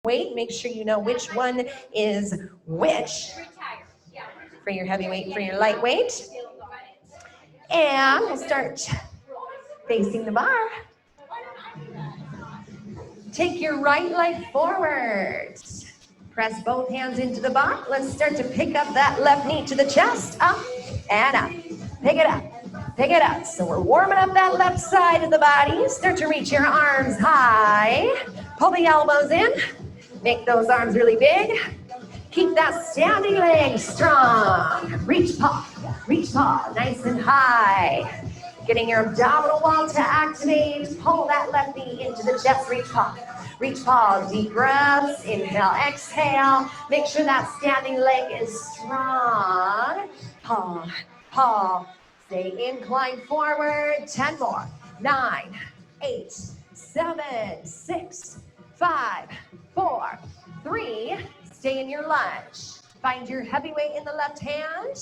weight. Make sure you know which one is which for your heavyweight, for your lightweight. And we'll start facing the bar. Take your right leg forward. Press both hands into the bar. Let's start to pick up that left knee to the chest. Up and up. Pick it up. Pick it up. So we're warming up that left side of the body. Start to reach your arms high. Pull the elbows in. Make those arms really big. Keep that standing leg strong. Reach paw. Reach paw. Nice and high. Getting your abdominal wall to activate. Pull that left knee into the chest. Reach paw. Reach paw. Deep breaths. Inhale, exhale. Make sure that standing leg is strong. Paw, paw. Stay inclined forward. 10 more. 9, 8, 7, 6, 5, 4, 3. Stay in your lunge. Find your heavyweight in the left hand.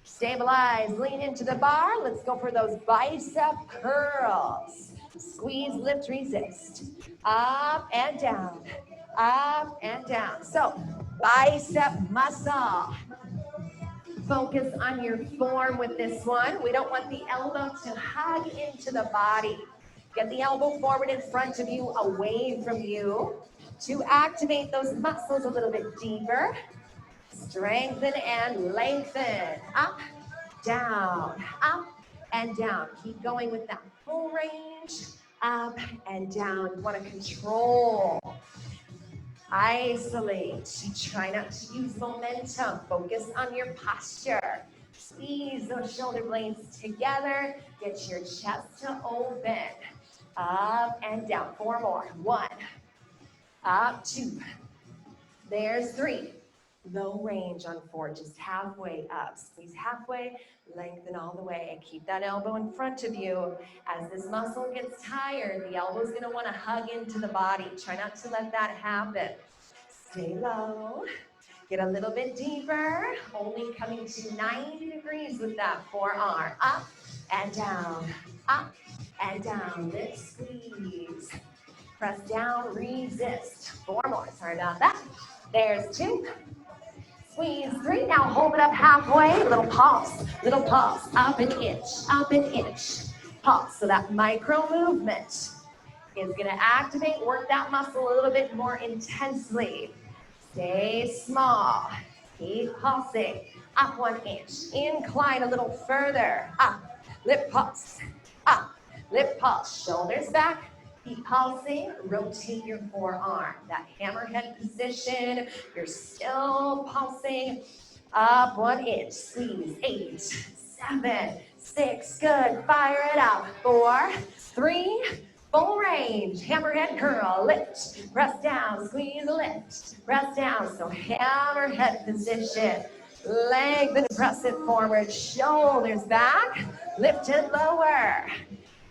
Stabilize, lean into the bar. Let's go for those bicep curls. Squeeze, lift, resist. Up and down, up and down. So, bicep muscle. Focus on your form with this one. We don't want the elbow to hug into the body. Get the elbow forward in front of you, away from you, to activate those muscles a little bit deeper. Strengthen and lengthen. Up, down, and down. Keep going with that full range. Up and down. You want to control. Isolate. Try not to use momentum. Focus on your posture. Squeeze those shoulder blades together. Get your chest to open. Up and down. 4 more. 1. Up, 2. There's 3. Low range on 4, just halfway up. Squeeze halfway, lengthen all the way, and keep that elbow in front of you. As this muscle gets tired, the elbow's gonna wanna hug into the body. Try not to let that happen. Stay low, get a little bit deeper, only coming to 90 degrees with that forearm. Up and down, lift, squeeze. Press down, resist. 4 more, sorry about that. There's 2. Squeeze 3, now hold it up halfway, little pulse, up an inch, pulse. So that micro movement is gonna activate, work that muscle a little bit more intensely. Stay small, keep pulsing, up 1 inch, incline a little further, up, lip pulse, shoulders back. Keep pulsing, rotate your forearm. That hammerhead position, you're still pulsing. Up 1 inch, squeeze, 8, 7, 6, good, fire it out. 4, 3, full range, hammerhead curl, lift, press down, squeeze, lift, press down. So hammerhead position, lengthen, press it forward, shoulders back, lift it lower.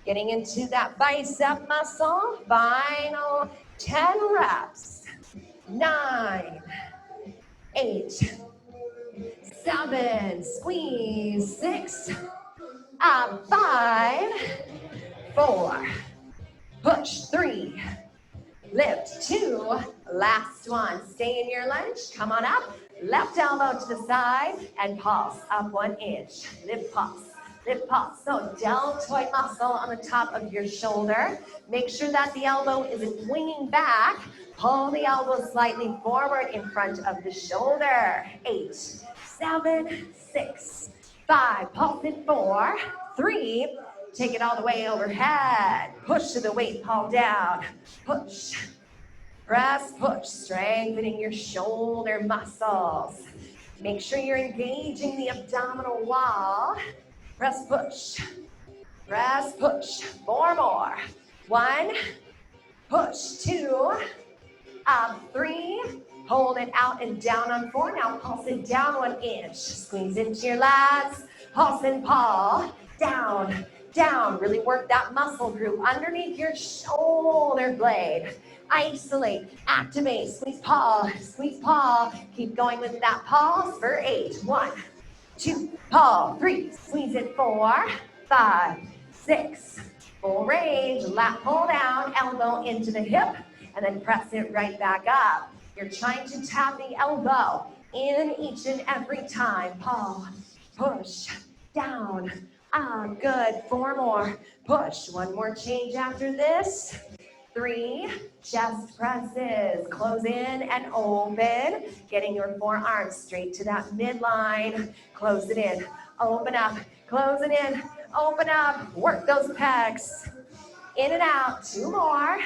Getting into that bicep muscle, final 10 reps. 9, 8, 7, squeeze, 6, up, 5, 4, push, 3, lift, 2, last one. Stay in your lunge, come on up, left elbow to the side, and pulse, up 1 inch, lift, pulse. Lift pulse. So deltoid muscle on the top of your shoulder. Make sure that the elbow isn't winging back. Pull the elbow slightly forward in front of the shoulder. 8, 7, 6, 5. Pulse in 4, 3. Take it all the way overhead. Push to the weight, palm down. Push. Press, push. Strengthening your shoulder muscles. Make sure you're engaging the abdominal wall. Press, push, 4 more. 1, push, 2, up, 3, hold it out and down on 4. Now pulse it down 1 inch. Squeeze into your lats, pulse and paw, down, down. Really work that muscle group underneath your shoulder blade. Isolate, activate, squeeze paw. Keep going with that pulse for 8. 1, 2, pull, 3, squeeze it, 4, 5, 6, full range, lat pull down, elbow into the hip, and then press it right back up. You're trying to tap the elbow in each and every time. Pull, push, down. Good. 4 more. Push. 1 more change after this. 3 chest presses. Close in and open. Getting your forearms straight to that midline. Close it in. Open up. Close it in. Open up. Work those pecs. In and out. 2 more.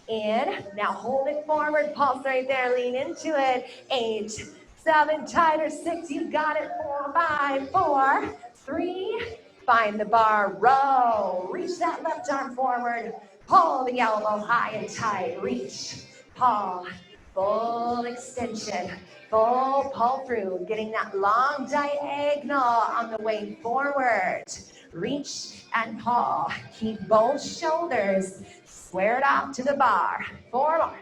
In. Now hold it forward. Pulse right there. Lean into it. 8, 7, tighter. 6. You got it. 4, 5, 4, 3. Find the bar. Row. Reach that left arm forward. Pull the elbow high and tight. Reach. Pull. Full extension. Full pull through. Getting that long diagonal on the way forward. Reach and pull. Keep both shoulders squared off to the bar. 4 more.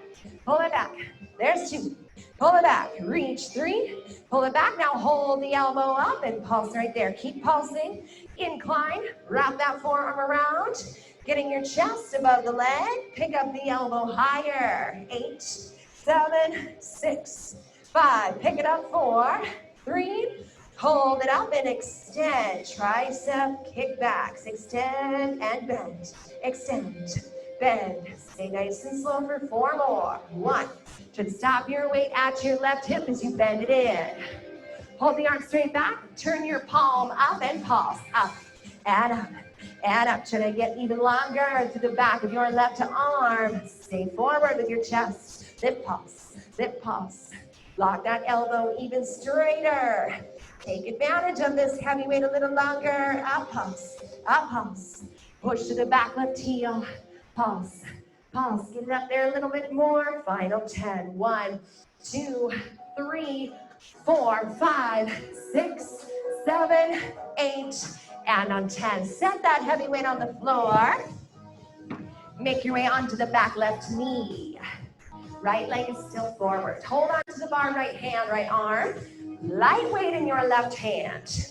Pull it back. There's 2. Pull it back. Reach. 3. Pull it back. Now hold the elbow up and pulse right there. Keep pulsing. Incline. Wrap that forearm around. Getting your chest above the leg. Pick up the elbow higher. 8, 7, 6, 5. Pick it up. 4, 3. Hold it up and extend. Tricep kickbacks. Extend and bend. Extend. Bend. Stay nice and slow for 4 more. 1. Should stop your weight at your left hip as you bend it in. Hold the arm straight back. Turn your palm up and pulse. Up and up and up. Try to get even longer to the back of your left arm. Stay forward with your chest. Lip pulse. Lip pulse. Lock that elbow even straighter. Take advantage of this heavy weight a little longer. Up pulse. Up pulse. Push to the back left heel. Pulse. Pulse. Get it up there a little bit more. Final 10. 1, 2, 3, 4, 5, 6, 7, 8, and on 10. Set that heavy weight on the floor. Make your way onto the back left knee. Right leg is still forward. Hold on to the bar, right hand, right arm. Light weight in your left hand.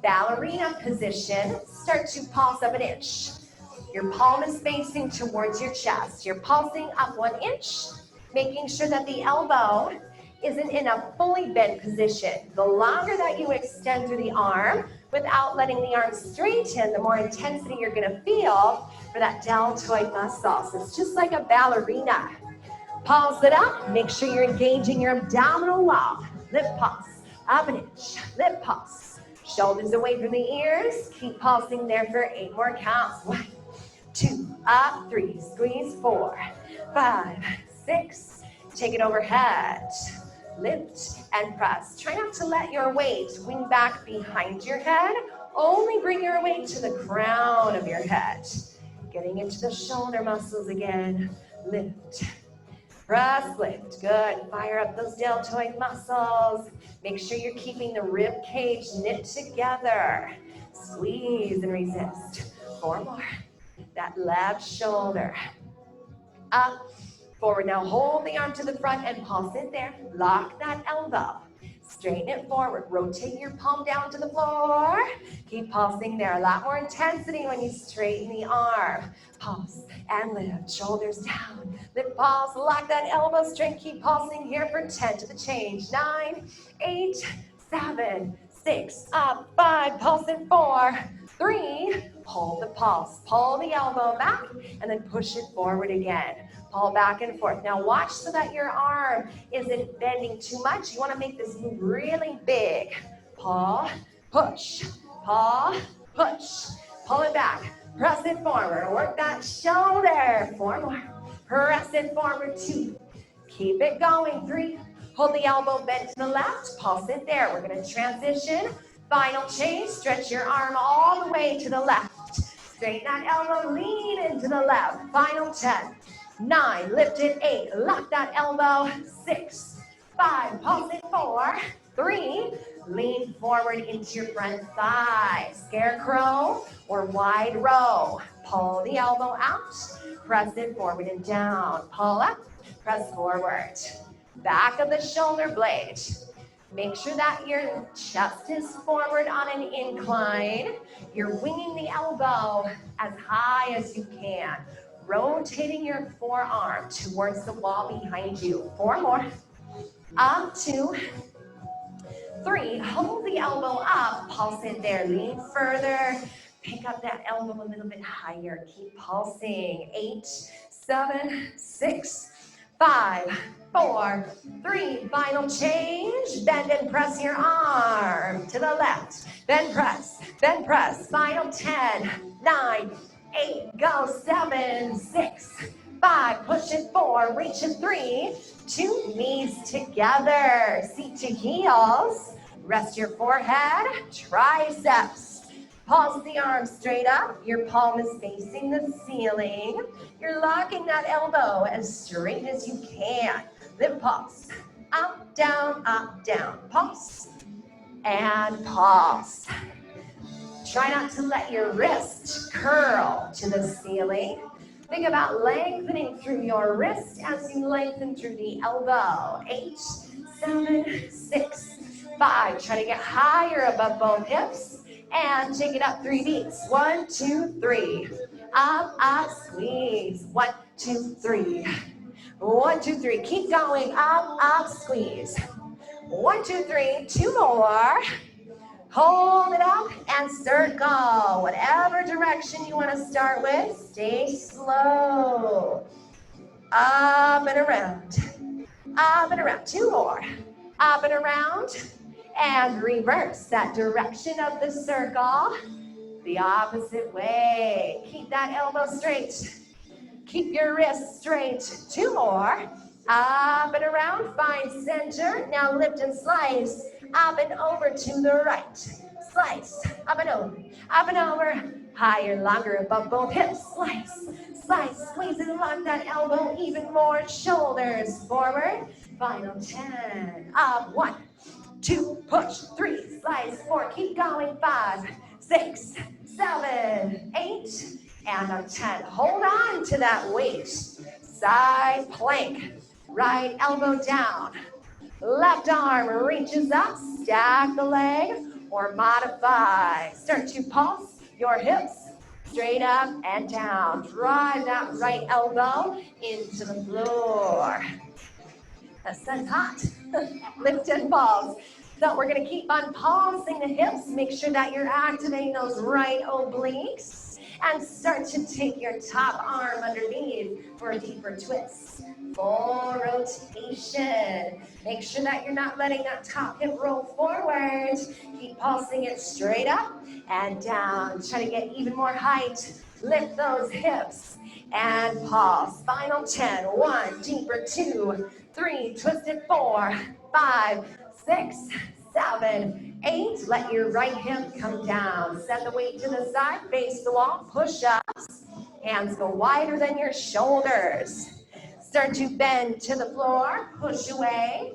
Ballerina position. Start to pulse up an inch. Your palm is facing towards your chest. You're pulsing up 1 inch, making sure that the elbow isn't in a fully bent position. The longer that you extend through the arm without letting the arm straighten, the more intensity you're gonna feel for that deltoid muscle. So it's just like a ballerina. Pulse it up. Make sure you're engaging your abdominal wall. Lip pulse. Up an inch. Lip pulse. Shoulders away from the ears. Keep pulsing there for 8 more counts. 1, 2, up, 3, squeeze, 4, 5, 6, take it overhead, lift and press. Try not to let your weight wing back behind your head, only bring your weight to the crown of your head. Getting into the shoulder muscles again, lift, press, lift, good. Fire up those deltoid muscles. Make sure you're keeping the rib cage knit together. Squeeze and resist. 4 more. That left shoulder. Up, forward. Now hold the arm to the front and pulse it there. Lock that elbow. Straighten it forward. Rotate your palm down to the floor. Keep pulsing there. A lot more intensity when you straighten the arm. Pulse and lift. Shoulders down. Lift, pulse. Lock that elbow straight. Keep pulsing here for 10 to the change. 9, 8, 7, 6, up, 5, pulse in 4, 3, hold the pulse, pull the elbow back, and then push it forward again. Pull back and forth. Now watch so that your arm isn't bending too much. You want to make this move really big. Pull, push, pull, push. Pull it back. Press it forward. Work that shoulder. 4 more. Press it forward. 2. Keep it going. 3. Hold the elbow bent to the left. Pulse it there. We're going to transition. Final change. Stretch your arm all the way to the left. Straighten that elbow. Lean into the left. Final 10. 9. Lift it. 8. Lock that elbow. 6. 5. Pulse it. 4. 3. Lean forward into your front thigh. Scarecrow or wide row. Pull the elbow out. Press it forward and down. Pull up. Press forward. Back of the shoulder blade. Make sure that your chest is forward on an incline. You're winging the elbow as high as you can. rotating your forearm towards the wall behind you. 4 more. Up, 2, 3. Hold the elbow up, pulse in there, lean further. Pick up that elbow a little bit higher. Keep pulsing. 8, 7, 6, 5, 4, 3. Final change. Bend and press your arm to the left. Bend, press. Bend, press. Final 10, 9, 8. Go. 7, 6, 5. Push it 4. Reach it 3. 2 knees together. Seat to heels. Rest your forehead. Triceps. Pulse the arms straight up. Your palm is facing the ceiling. You're locking that elbow as straight as you can. Then pulse. Up, down, pulse. And pulse. Try not to let your wrist curl to the ceiling. Think about lengthening through your wrist as you lengthen through the elbow. 8, 7, 6, 5. Try to get higher above both hips. And take it up 3 beats. 1, 2, 3. Up, squeeze. 1, 2, 3. 1, 2, 3. Keep going. Up, squeeze. 1, 2, 3. 2 more. Hold it up and circle. Whatever direction you want to start with, stay slow. Up and around. Up and around. 2 more. Up and around. And reverse that direction of the circle the opposite way. Keep that elbow straight. Keep your wrist straight. 2 more. Up and around. Find center. Now lift and slice. Up and over to the right. Slice. Up and over. Up and over. Higher, longer above both hips. Slice. Slice. Squeeze and lock that elbow even more. Shoulders forward. Final 10. Up. 1, 2, push, 3, slice, 4, keep going, 5, 6, 7, 8, and a 10. Hold on to that weight. Side plank, right elbow down, left arm reaches up, stack the leg, or modify. Start to pulse your hips straight up and down. Drive that right elbow into the floor. The sun's hot. Lift and pulse. So we're going to keep on pulsing the hips. Make sure that you're activating those right obliques. And start to take your top arm underneath for a deeper twist. Full rotation. Make sure that you're not letting that top hip roll forward. Keep pulsing it straight up and down. Try to get even more height. Lift those hips and pulse. Final 10. 1, deeper, 2, 3, twist it, 4, 5, 6, 7, 8. Let your right hip come down. Send the weight to the side, face the wall, push-ups. Hands go wider than your shoulders. Start to bend to the floor, push away.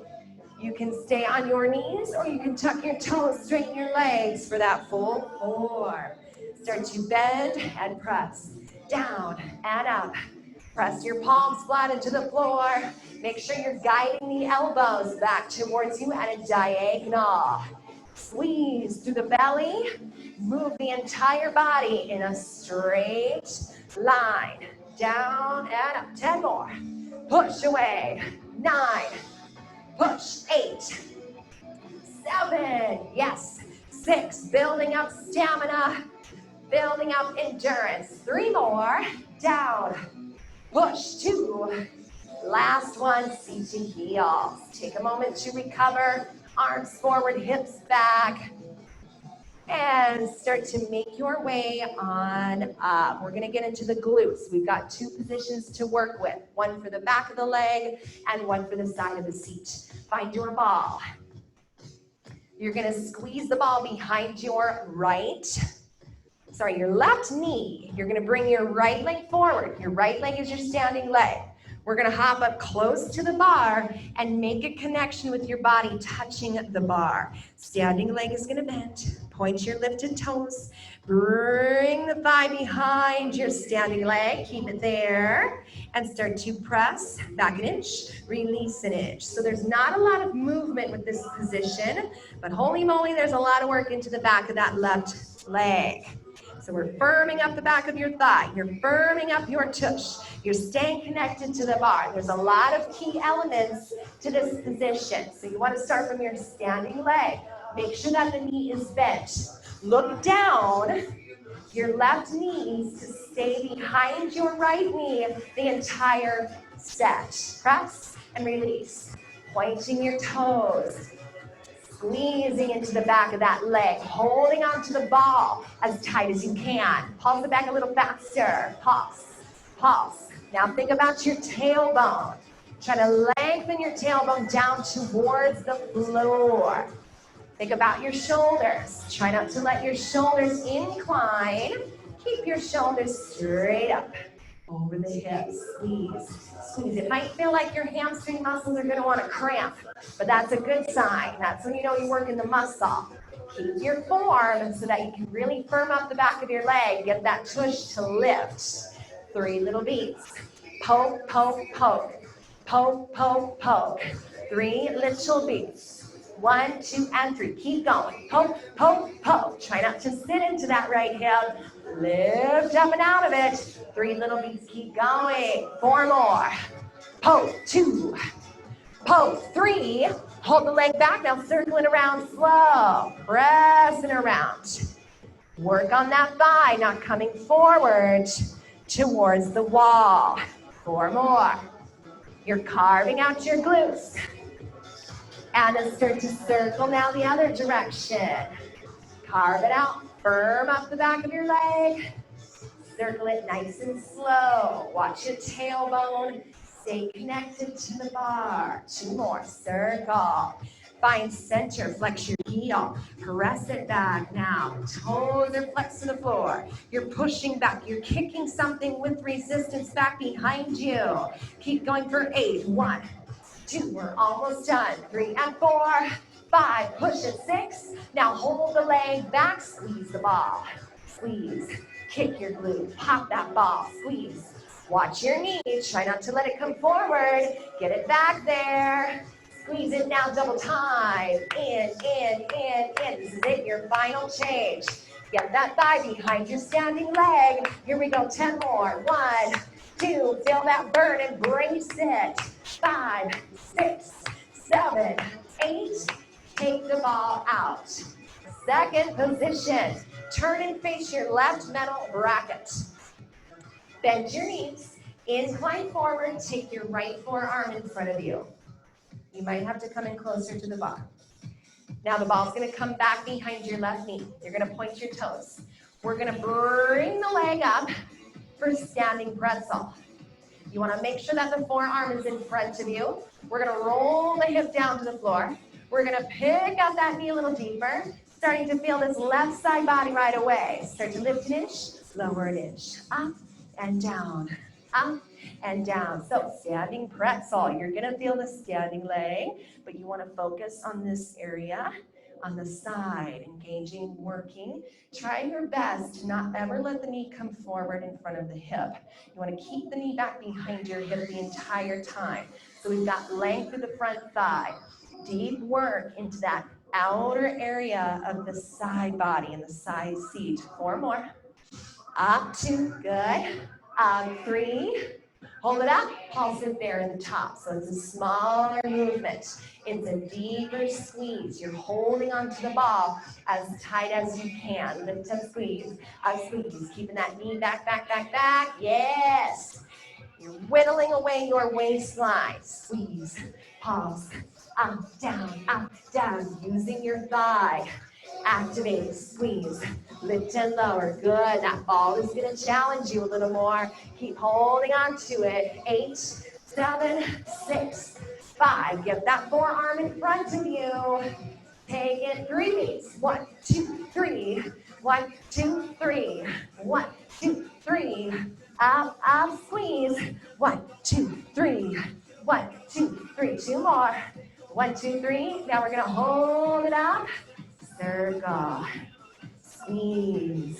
You can stay on your knees or you can tuck your toes, straighten your legs for that full 4. Start to bend and press. Down and up. Press your palms flat into the floor. Make sure you're guiding the elbows back towards you at a diagonal. Squeeze through the belly. Move the entire body in a straight line. Down and up. 10 more. Push away. 9. Push. 8. 7. Yes. 6. Building up stamina. Building up endurance. 3 more. Down. Push. 2. Last one, seat to heels. Take a moment to recover. Arms forward, hips back. And start to make your way on up. We're gonna get into the glutes. We've got 2 positions to work with. One for the back of the leg and one for the side of the seat. Find your ball. You're gonna squeeze the ball behind your your left knee. You're gonna bring your right leg forward. Your right leg is your standing leg. We're gonna hop up close to the bar and make a connection with your body touching the bar. Standing leg is gonna bend. Point your lifted toes. Bring the thigh behind your standing leg. Keep it there. And start to press back an inch, release an inch. So there's not a lot of movement with this position, but holy moly, there's a lot of work into the back of that left leg. So we're firming up the back of your thigh. You're firming up your tush. You're staying connected to the bar. There's a lot of key elements to this position. So you want to start from your standing leg. Make sure that the knee is bent. Look down. Your left knee needs to stay behind your right knee the entire set. Press and release. Pointing your toes. Squeezing into the back of that leg. Holding onto the ball as tight as you can. Pulse it back a little faster. Pulse. Pulse. Now think about your tailbone. Try to lengthen your tailbone down towards the floor. Think about your shoulders. Try not to let your shoulders incline. Keep your shoulders straight up. Over the hips, squeeze, squeeze. It might feel like your hamstring muscles are going to want to cramp, but that's a good sign. That's when you know you're working the muscle. Keep your form so that you can really firm up the back of your leg. Get that tush to lift. 3 little beats. Poke, poke, poke. Poke, poke, poke. 3 little beats. 1, 2, and 3. Keep going. Poke, poke, poke. Try not to sit into that right hip. Lift up and out of it. 3 little beats. Keep going. 4 more. Poke. 2. Poke. 3. Hold the leg back. Now circling around slow. Pressing around. Work on that thigh, not coming forward towards the wall. 4 more. You're carving out your glutes. And then start to circle now the other direction. Carve it out. Firm up the back of your leg. Circle it nice and slow. Watch your tailbone. Stay connected to the bar. 2 more. Circle. Find center. Flex your heel. Press it back now. Toes are flexed to the floor. You're pushing back. You're kicking something with resistance back behind you. Keep going for 8. 1, 2, we're almost done. 3 and 4, 5, push it. 6. Now hold the leg back, squeeze the ball. Squeeze, kick your glute, pop that ball, squeeze. Watch your knees, try not to let it come forward. Get it back there. Squeeze it now, double time. In. This is it, your final change. Get that thigh behind your standing leg. Here we go, 10 more. 1, 2, feel that burn, embrace it. 5, 6, 7, 8. Take the ball out. Second position. Turn and face your left metal bracket. Bend your knees. Incline forward. Take your right forearm in front of you. You might have to come in closer to the bar. Now the ball's going to come back behind your left knee. You're going to point your toes. We're going to bring the leg up for standing pretzel. You want to make sure that the forearm is in front of you. We're going to roll the hip down to the floor. We're going to pick up that knee a little deeper, starting to feel this left side body right away. Start to lift an inch, lower an inch, up and down, up and down. So standing pretzel, you're going to feel the standing leg, but you want to focus on this area on the side, engaging, working. Try your best to not ever let the knee come forward in front of the hip. You want to keep the knee back behind your hip the entire time. So we've got length through the front thigh. Deep work into that outer area of the side body and the side seat. 4 more. Up, 2, good. 3. Hold it up, pulse it there in the top. So it's a smaller movement. It's a deeper squeeze. You're holding onto the ball as tight as you can. Lift and squeeze. Squeeze. Keeping that knee back, back, back, back. Yes. You're whittling away your waistline. Squeeze. Pulse. Up, down. Using your thigh. Activate, squeeze, lift and lower. Good. That ball is going to challenge you a little more. Keep holding on to it. 8, 7, 6, 5. Get that forearm in front of you. Take it 3 beats. 1, 2, 3. 1, 2, 3. 1, 2, 3. Up, squeeze. 1, 2, 3. 1, 2, 3. 2 more. 1, 2, 3. Now we're going to hold it up. Circle, squeeze,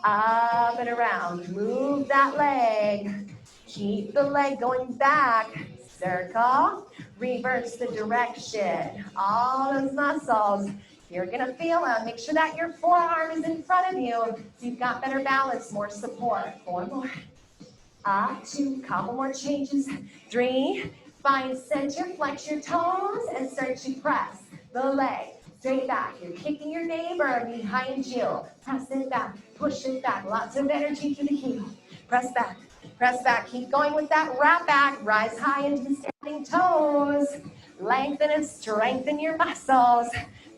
up and around. Move that leg. Keep the leg going back. Circle, reverse the direction. All those muscles You're gonna feel it. Make sure that your forearm is in front of you so you've got better balance, more support. 4 more. Up, 2, couple more changes. 3, find center, flex your toes, and start to press the leg straight back. You're kicking your neighbor behind you. Press it back, push it back. Lots of energy to the heel. Press back, press back. Keep going with that wrap back. Rise high into the standing toes. Lengthen and strengthen your muscles.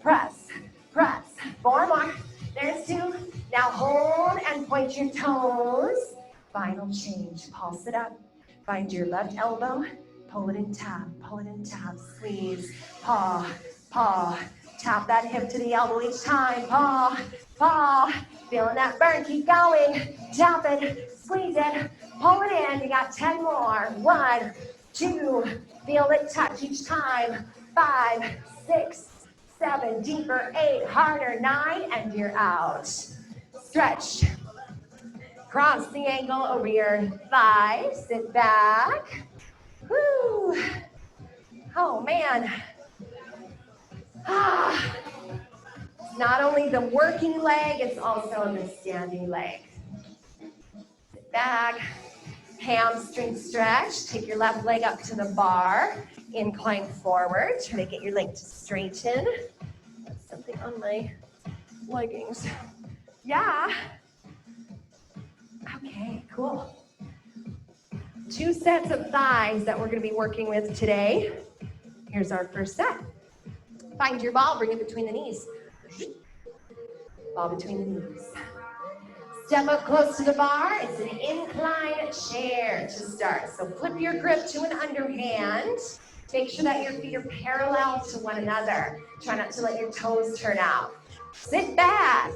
Press, press. 4 more. There's 2. Now hold and point your toes. Final change. Pulse it up. Find your left elbow. Pull it and tap. Pull it and tap. Squeeze. Paw. Paw. Tap that hip to the elbow each time. Paw. Paw. Feeling that burn. Keep going. Tap it. Squeeze it. Pull it in. You got 10 more. 1, 2. Feel it touch each time. 5, 6, 7. Deeper. 8. Harder. 9. And you're out. Stretch. Cross the ankle over your thigh. Sit back. Woo. Oh, man. It's not only the working leg, it's also the standing leg. Sit back. Hamstring stretch. Take your left leg up to the bar. Incline forward. Try to get your leg to straighten. That's something on my leggings. Yeah. Okay, cool. 2 sets of thighs that we're going to be working with today. Here's our first set. Find your ball, bring it between the knees. Ball between the knees. Step up close to the bar. It's an incline chair to start. So flip your grip to an underhand. Make sure that your feet are parallel to one another. Try not to let your toes turn out. Sit back.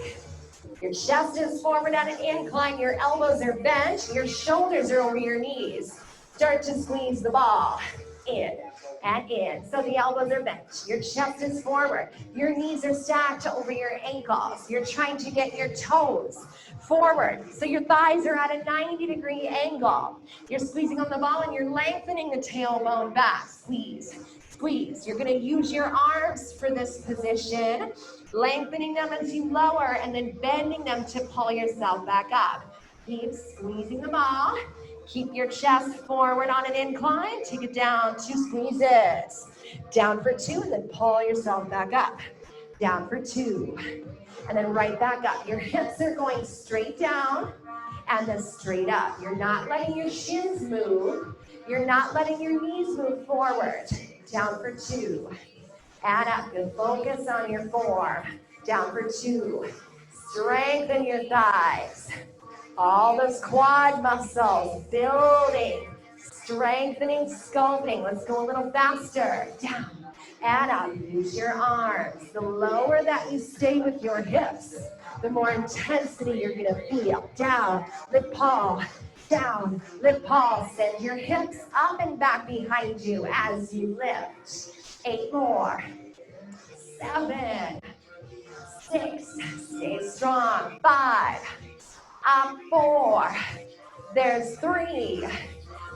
Your chest is forward at an incline, your elbows are bent, your shoulders are over your knees. Start to squeeze the ball in and in. So the elbows are bent, your chest is forward, your knees are stacked over your ankles. You're trying to get your toes forward. So your thighs are at a 90-degree angle. You're squeezing on the ball and you're lengthening the tailbone back. Squeeze, squeeze. You're gonna use your arms for this position. Lengthening them as you lower and then bending them to pull yourself back up. Keep squeezing the ball. Keep your chest forward on an incline. Take it down, 2 squeezes. Down for 2 and then pull yourself back up. Down for 2. And then right back up. Your hips are going straight down and then straight up. You're not letting your shins move. You're not letting your knees move forward. Down for 2. And up, good focus on your 4. Down for 2. Strengthen your thighs. All those quad muscles building, strengthening, sculpting. Let's go a little faster. Down and up. Use your arms. The lower that you stay with your hips, the more intensity you're going to feel. Down, lift paw. Down, lift paw. Send your hips up and back behind you as you lift. 8 more. 7, 6, stay strong. 5, up 4. There's 3.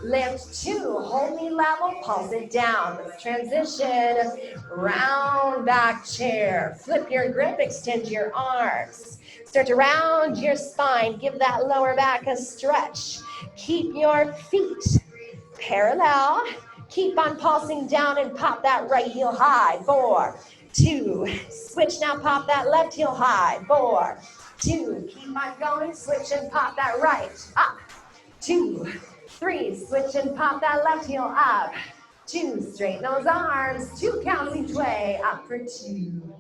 Lift 2, hold knee level, pulse it down. Let's transition. Round back chair. Flip your grip, extend your arms. Start to round your spine. Give that lower back a stretch. Keep your feet parallel. Keep on pulsing down and pop that right heel high. 4, 2, switch now, pop that left heel high. 4, 2, keep on going, switch and pop that right. Up, 2, 3, switch and pop that left heel up. 2, straighten those arms, 2 counts each way. Up for 2,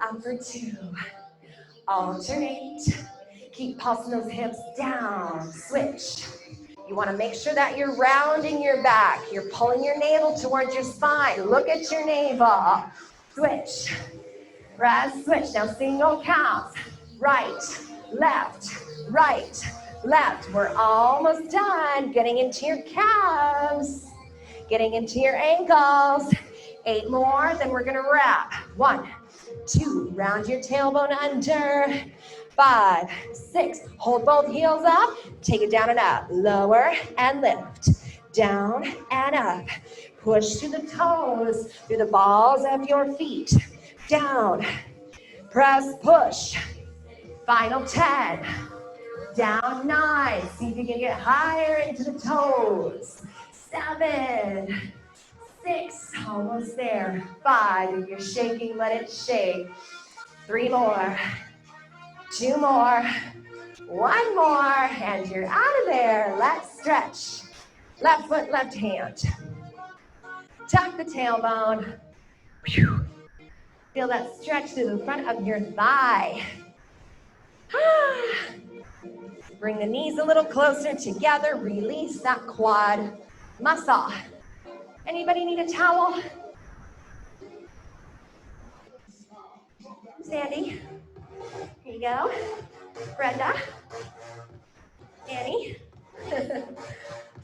up for 2. Alternate, keep pulsing those hips down, switch. You want to make sure that you're rounding your back. You're pulling your navel towards your spine. Look at your navel. Switch. Press, switch. Now single counts. Right, left, right, left. We're almost done. Getting into your calves. Getting into your ankles. 8 more, then we're going to wrap. 1, 2, round your tailbone under. 5, 6, hold both heels up, take it down and up, lower and lift, down and up, push through the toes, through the balls of your feet, down Press, push. Final 10. Down 9. See if you can get higher into the toes. 7, 6, almost there. 5, if you're shaking, let it shake. 3 more. 2 more. 1 more, and you're out of there. Let's stretch. Left foot, left hand. Tuck the tailbone. Feel that stretch through the front of your thigh. Bring the knees a little closer together. Release that quad muscle. Anybody need a towel? Sandy, here you go. Brenda, Annie.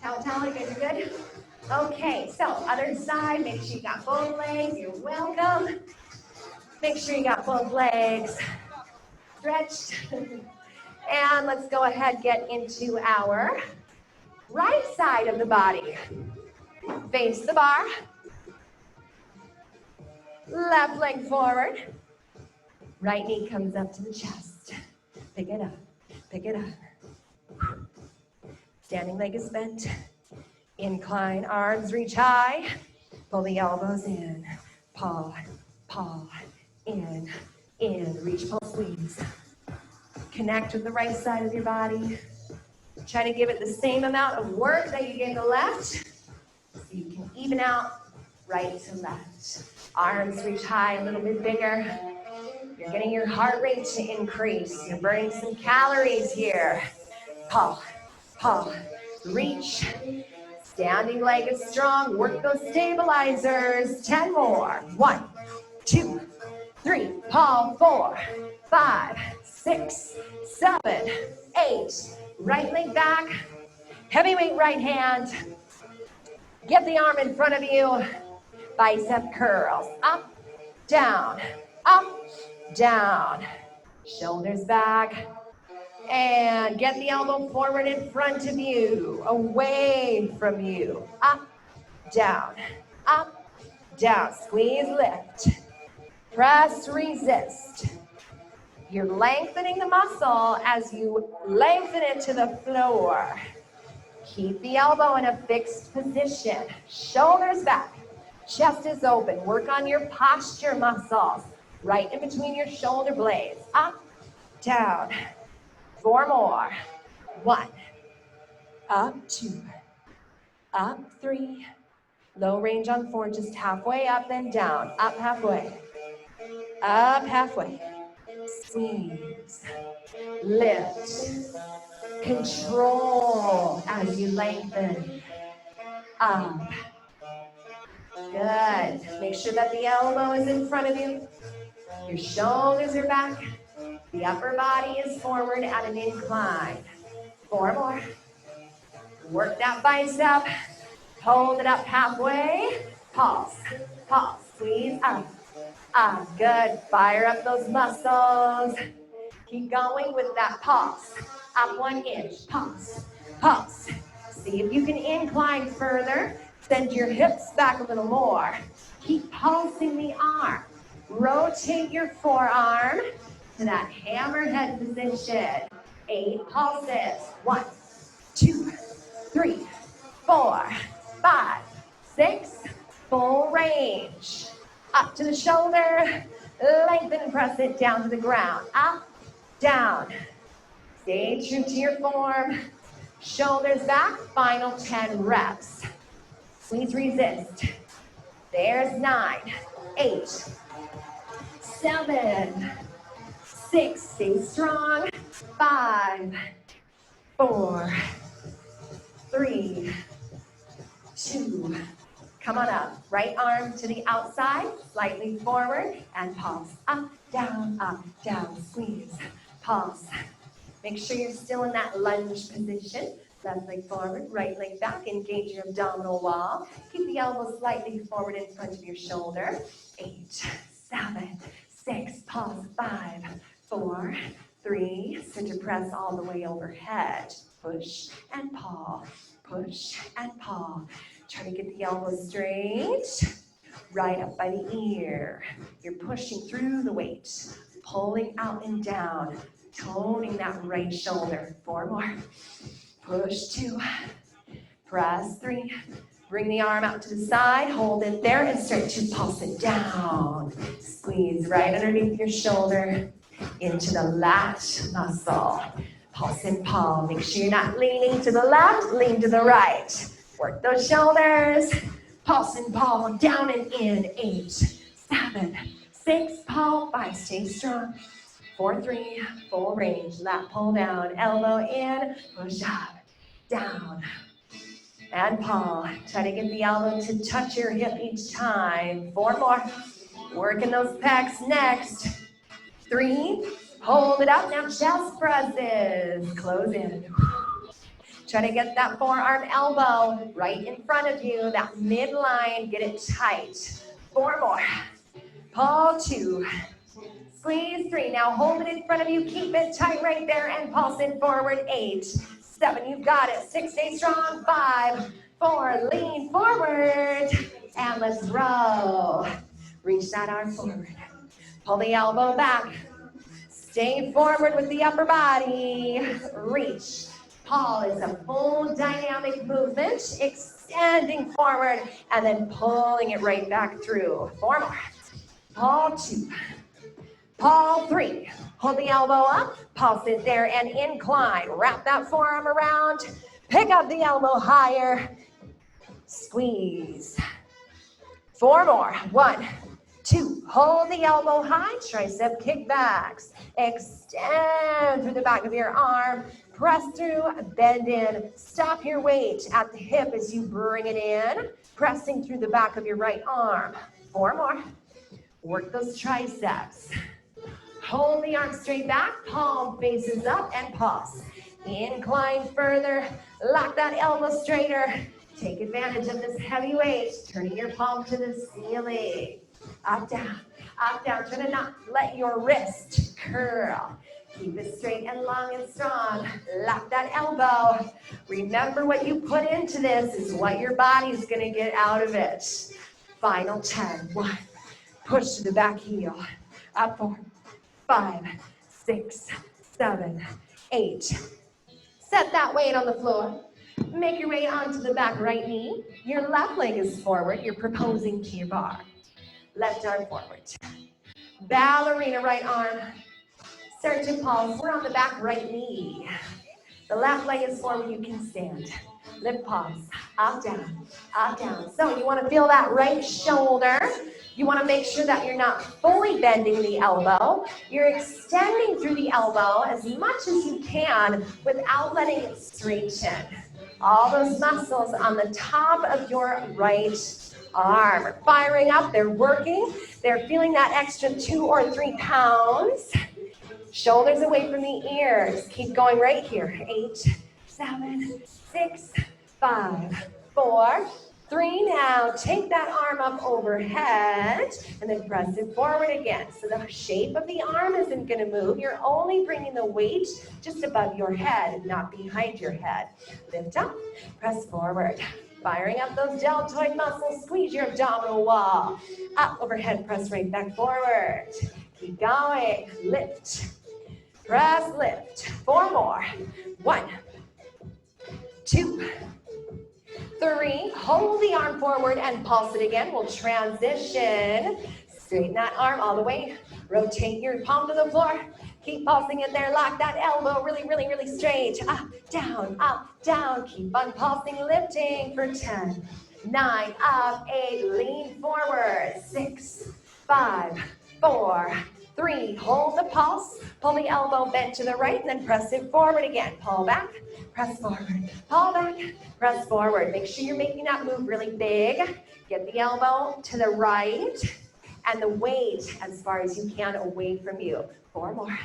Towel, you guys are good? Okay, so other side, make sure you got both legs. You're welcome. Make sure you got both legs stretched. And let's go ahead and get into our right side of the body. Face the bar. Left leg forward. Right knee comes up to the chest. Pick it up. Pick it up. Standing leg is bent. Incline, arms reach high. Pull the elbows in. Paw, paw, in, reach, pull, squeeze. Connect with the right side of your body. Try to give it the same amount of work that you gave the left, so you can even out right to left. Arms reach high, a little bit bigger. You're getting your heart rate to increase. You're burning some calories here. Paw, paw, reach. Standing leg is strong. Work those stabilizers. 10 more. 1, 2, 3. Paw, 4, 5, 6, 7, 8. Right leg back. Heavyweight right hand. Get the arm in front of you. Bicep curls. Up, down, down. Shoulders back. And get the elbow forward in front of you, away from you. Up, down, squeeze, lift. Press, resist. You're lengthening the muscle as you lengthen it to the floor. Keep the elbow in a fixed position. Shoulders back, chest is open. Work on your posture muscles, right in between your shoulder blades. Up, down. 4 more. 1, up 2, up 3. Low range on 4, just halfway up and down. Up halfway, squeeze, lift, control as you lengthen, up. Good. Make sure that the elbow is in front of you. Your shoulders are back. The upper body is forward at an incline. 4 more. Work that bicep. Hold it up halfway. Pulse, squeeze up. Good. Fire up those muscles. Keep going with that pulse. Up 1 inch. Pulse. See if you can incline further. Send your hips back a little more. Keep pulsing the arm. Rotate your forearm to that hammerhead position. 8 pulses. 1, 2, 3, 4, 5, 6. Full range. Up to the shoulder. Lengthen, press it down to the ground. Up, down. Stay true to your form. Shoulders back. Final 10 reps. Please resist. There's 9, 8, 7, 6, stay strong. 5, 4, 3, 2. Come on up. Right arm to the outside, slightly forward, and pulse. Up, down, squeeze. Pulse. Make sure you're still in that lunge position. Left leg forward, right leg back. Engage your abdominal wall. Keep the elbows slightly forward in front of your shoulder. 8, 7, 6, pulse. 5, 4, 3. Center press all the way overhead. Push and paw. Push and paw. Try to get the elbows straight. Right up by the ear. You're pushing through the weight. pulling out and down, toning that right shoulder. 4 more. Push 2. Press 3. Bring the arm out to the side, hold it there, and start to pulse it down. Squeeze right underneath your shoulder into the lat muscle. Pulse and pull. Make sure you're not leaning to the left, lean to the right. Work those shoulders. Pulse and pull, down and in. 8, 7, 6, pull, 5, stay strong. 4, 3, full range. Lat pull down, elbow in, push up, down. And pull. Try to get the elbow to touch your hip each time. 4 more. Working those pecs next. 3. Hold it up. Now chest presses. Close in. Try to get that forearm elbow right in front of you. That midline. Get it tight. 4 more. Pull 2. Squeeze 3. Now hold it in front of you. Keep it tight right there and pulse it forward. 8. 7, you've got it. 6, stay strong. 5, 4, lean forward. And let's roll. Reach that arm forward. Pull the elbow back. Stay forward with the upper body. Reach. Pull is a full dynamic movement. Extending forward and then pulling it right back through. 4 more. Pull 2. Pull 3. Hold the elbow up, pulse it there and incline. Wrap that forearm around, pick up the elbow higher, squeeze. 4 more. 1, 2, hold the elbow high, tricep kickbacks. Extend through the back of your arm, press through, bend in. Stop your weight at the hip as you bring it in, pressing through the back of your right arm. 4 more. Work those triceps. Hold the arm straight back, palm faces up and pulse. Incline further, lock that elbow straighter. Take advantage of this heavy weight, turning your palm to the ceiling. Up, down, up, down. Try to not let your wrist curl. Keep it straight and long and strong. Lock that elbow. Remember what you put into this is what your body's gonna get out of it. Final 10. 1, push to the back heel. Up 4. 5, 6, 7, 8. Set that weight on the floor. Make your way onto the back right knee. Your left leg is forward. You're proposing to your bar. Left arm forward. Ballerina right arm. Start to pulse. We're on the back right knee. The left leg is forward. You can stand. Lift pulse. Up, down, up, down. So you want to feel that right shoulder. You want to make sure that you're not fully bending the elbow. You're extending through the elbow as much as you can without letting it straighten. All those muscles on the top of your right arm are firing up. They're working. They're feeling that extra 2 or 3 pounds. Shoulders away from the ears. Keep going right here. 8, 7, 6, 5, 4, 3. Now take that arm up overhead and then press it forward again. So the shape of the arm isn't going to move. You're only bringing the weight just above your head, not behind your head. Lift up, press forward. Firing up those deltoid muscles, squeeze your abdominal wall. Up, overhead, press right back forward. Keep going. Lift, press, lift. 4 more. 1, 2, 3, hold the arm forward and pulse it again. We'll transition. Straighten that arm all the way. Rotate your palm to the floor. Keep pulsing it there. Lock that elbow really, really, really straight. Up, down. Keep on pulsing, lifting for 10, 9, up, 8, lean forward. 6, 5, 4, 3, hold the pulse. Pull the elbow bent to the right and then press it forward again. Pull back, press forward. Pull back, press forward. Make sure you're making that move really big. Get the elbow to the right and the weight as far as you can away from you. 4 more.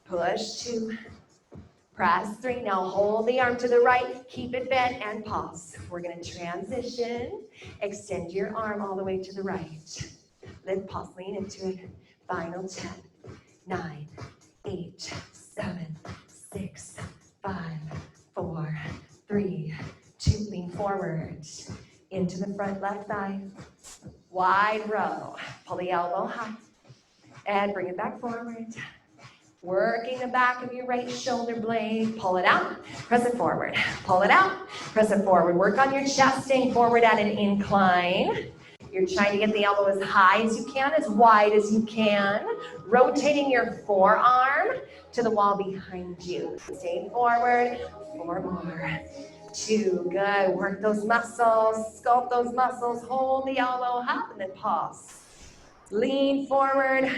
Push 2. Press 3. Now hold the arm to the right. Keep it bent and pulse. We're going to transition. Extend your arm all the way to the right. Lift, pulse, lean into it. Final 10, 9, 8, 7, 6, 5, 4, 3, 2. Lean forward. Into the front left thigh. Wide row. Pull the elbow high. And bring it back forward. Working the back of your right shoulder blade. Pull it out, press it forward. Pull it out, press it forward. Work on your chest, staying forward at an incline. You're trying to get the elbow as high as you can, as wide as you can. Rotating your forearm to the wall behind you. Stay forward, 4 more. 2, good. Work those muscles, sculpt those muscles. Hold the elbow up and then pause. Lean forward.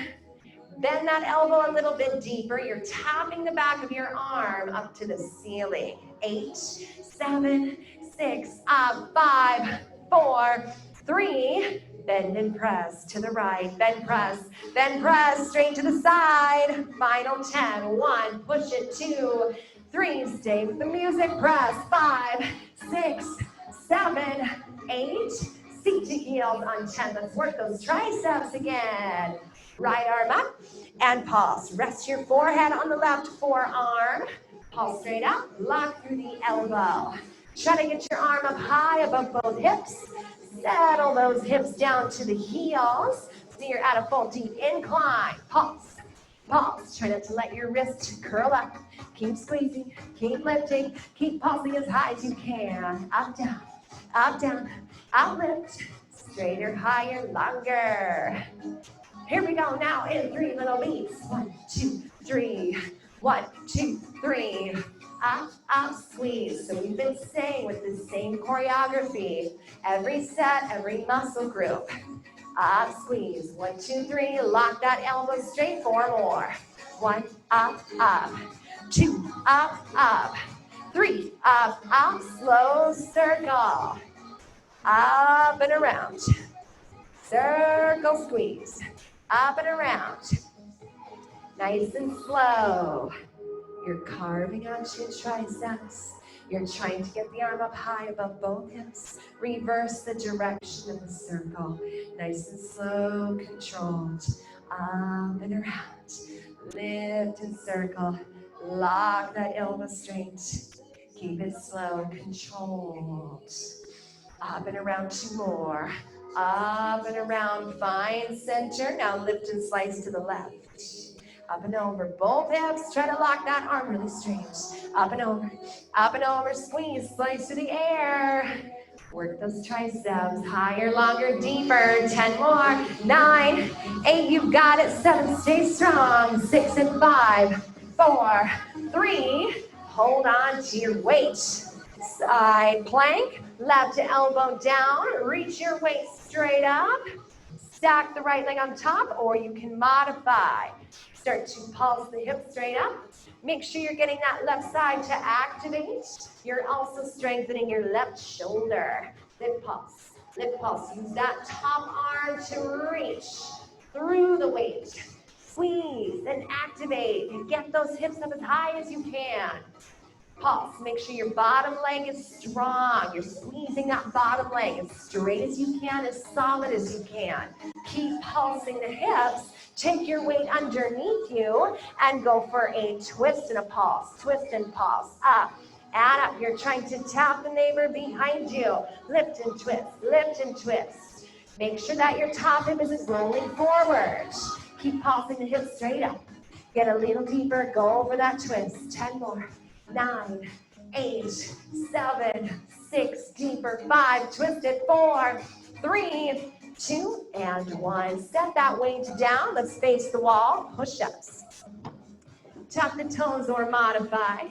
Bend that elbow a little bit deeper. You're tapping the back of your arm up to the ceiling. 8, 7, 6, up, 5, 4, 3. Bend and press to the right. Bend, press, straight to the side. Final 10. 1, push it. 2, 3, stay with the music. Press. 5, 6, 7, 8. Seat to heels on 10. Let's work those triceps again. Right arm up and pause. Rest your forehead on the left forearm. Pulse straight up, lock through the elbow. Try to get your arm up high above both hips. Settle those hips down to the heels so you're at a full deep incline. Pulse, pulse. Try not to let your wrist curl up. Keep squeezing, keep lifting, keep pulsing as high as you can. Up, down, up, down, up, lift. Straighter, higher, longer. Here we go now in 3 little beats. 1, 2, 3. 1, 2, 3. Up, up, squeeze. So we've been staying with the same choreography. Every set, every muscle group. Up, squeeze. 1, 2, 3. Lock that elbow straight. 4 more. 1, up, up. 2, up, up. 3, up, up. Slow circle. Up and around. Circle squeeze. Up and around. Nice and slow. You're carving out your triceps. You're trying to get the arm up high above both hips. Reverse the direction of the circle. Nice and slow, controlled. Up and around. Lift and circle. Lock that elbow straight. Keep it slow, controlled. Up and around, 2 more. Up and around, find center. Now lift and slice to the left. Up and over, both hips. Try to lock that arm really straight. Up and over, squeeze, slice to the air. Work those triceps, higher, longer, deeper. 10 more, 9, 8, you've got it. 7, stay strong. 6 and 5, 4, 3, hold on to your weight. Side plank, left elbow down, reach your waist straight up, stack the right leg on top, or you can modify. Start to pulse the hips straight up. Make sure you're getting that left side to activate. You're also strengthening your left shoulder. Lift pulse, lift pulse. Use that top arm to reach through the weight. Squeeze and activate and get those hips up as high as you can. Pulse, make sure your bottom leg is strong. You're squeezing that bottom leg as straight as you can, as solid as you can. Keep pulsing the hips. Take your weight underneath you and go for a twist and a pulse. Twist and pulse. Up and up. You're trying to tap the neighbor behind you. Lift and twist. Lift and twist. Make sure that your top hip is rolling forward. Keep pulsing the hips straight up. Get a little deeper. Go over that twist. 10 more. 9, 8, 7, 6, deeper, 5, twist it, 4, 3, 2, and 1. Set that weight down. Let's face the wall. Push-ups. Tuck the toes or modify.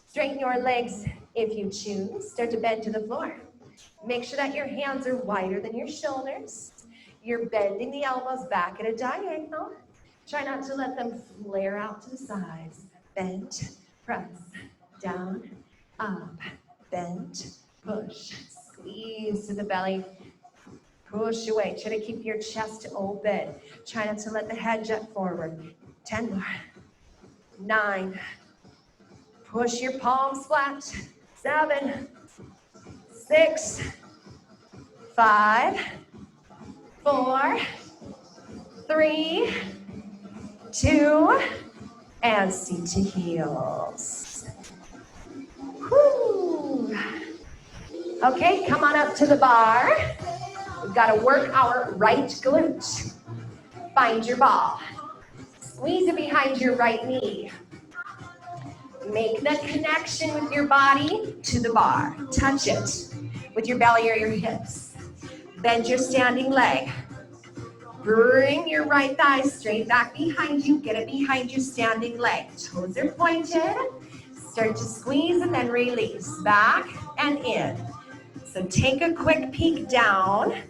Straighten your legs if you choose. Start to bend to the floor. Make sure that your hands are wider than your shoulders. You're bending the elbows back at a diagonal. Try not to let them flare out to the sides. Bend, press, down, up, bend, push, squeeze to the belly, push away. Try to keep your chest open. Try not to let the head jet forward. 10 more, 9, push your palms flat, 7, 6, 5, 4, 3, 2, and seat to heels. Whew. Okay, come on up to the bar. We've got to work our right glute. Find your ball. Squeeze it behind your right knee. Make that connection with your body to the bar. Touch it with your belly or your hips. Bend your standing leg. Bring your right thigh straight back behind you. Get it behind your standing leg. Toes are pointed. Start to squeeze and then release. Back and in. So take a quick peek down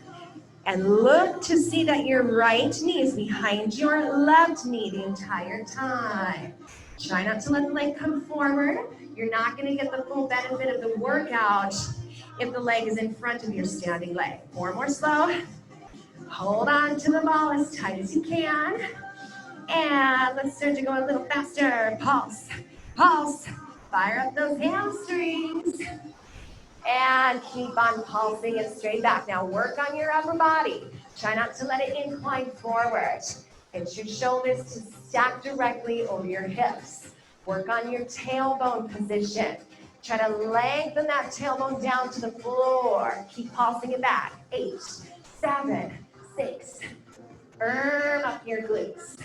and look to see that your right knee is behind your left knee the entire time. Try not to let the leg come forward. You're not going to get the full benefit of the workout if the leg is in front of your standing leg. 4 more slow. Hold on to the ball as tight as you can. And let's start to go a little faster. Pulse, pulse. Fire up those hamstrings. And keep on pulsing it straight back. Now work on your upper body. Try not to let it incline forward. Get your shoulders to stack directly over your hips. Work on your tailbone position. Try to lengthen that tailbone down to the floor. Keep pulsing it back. 8, 7, 6. Firm up your glutes.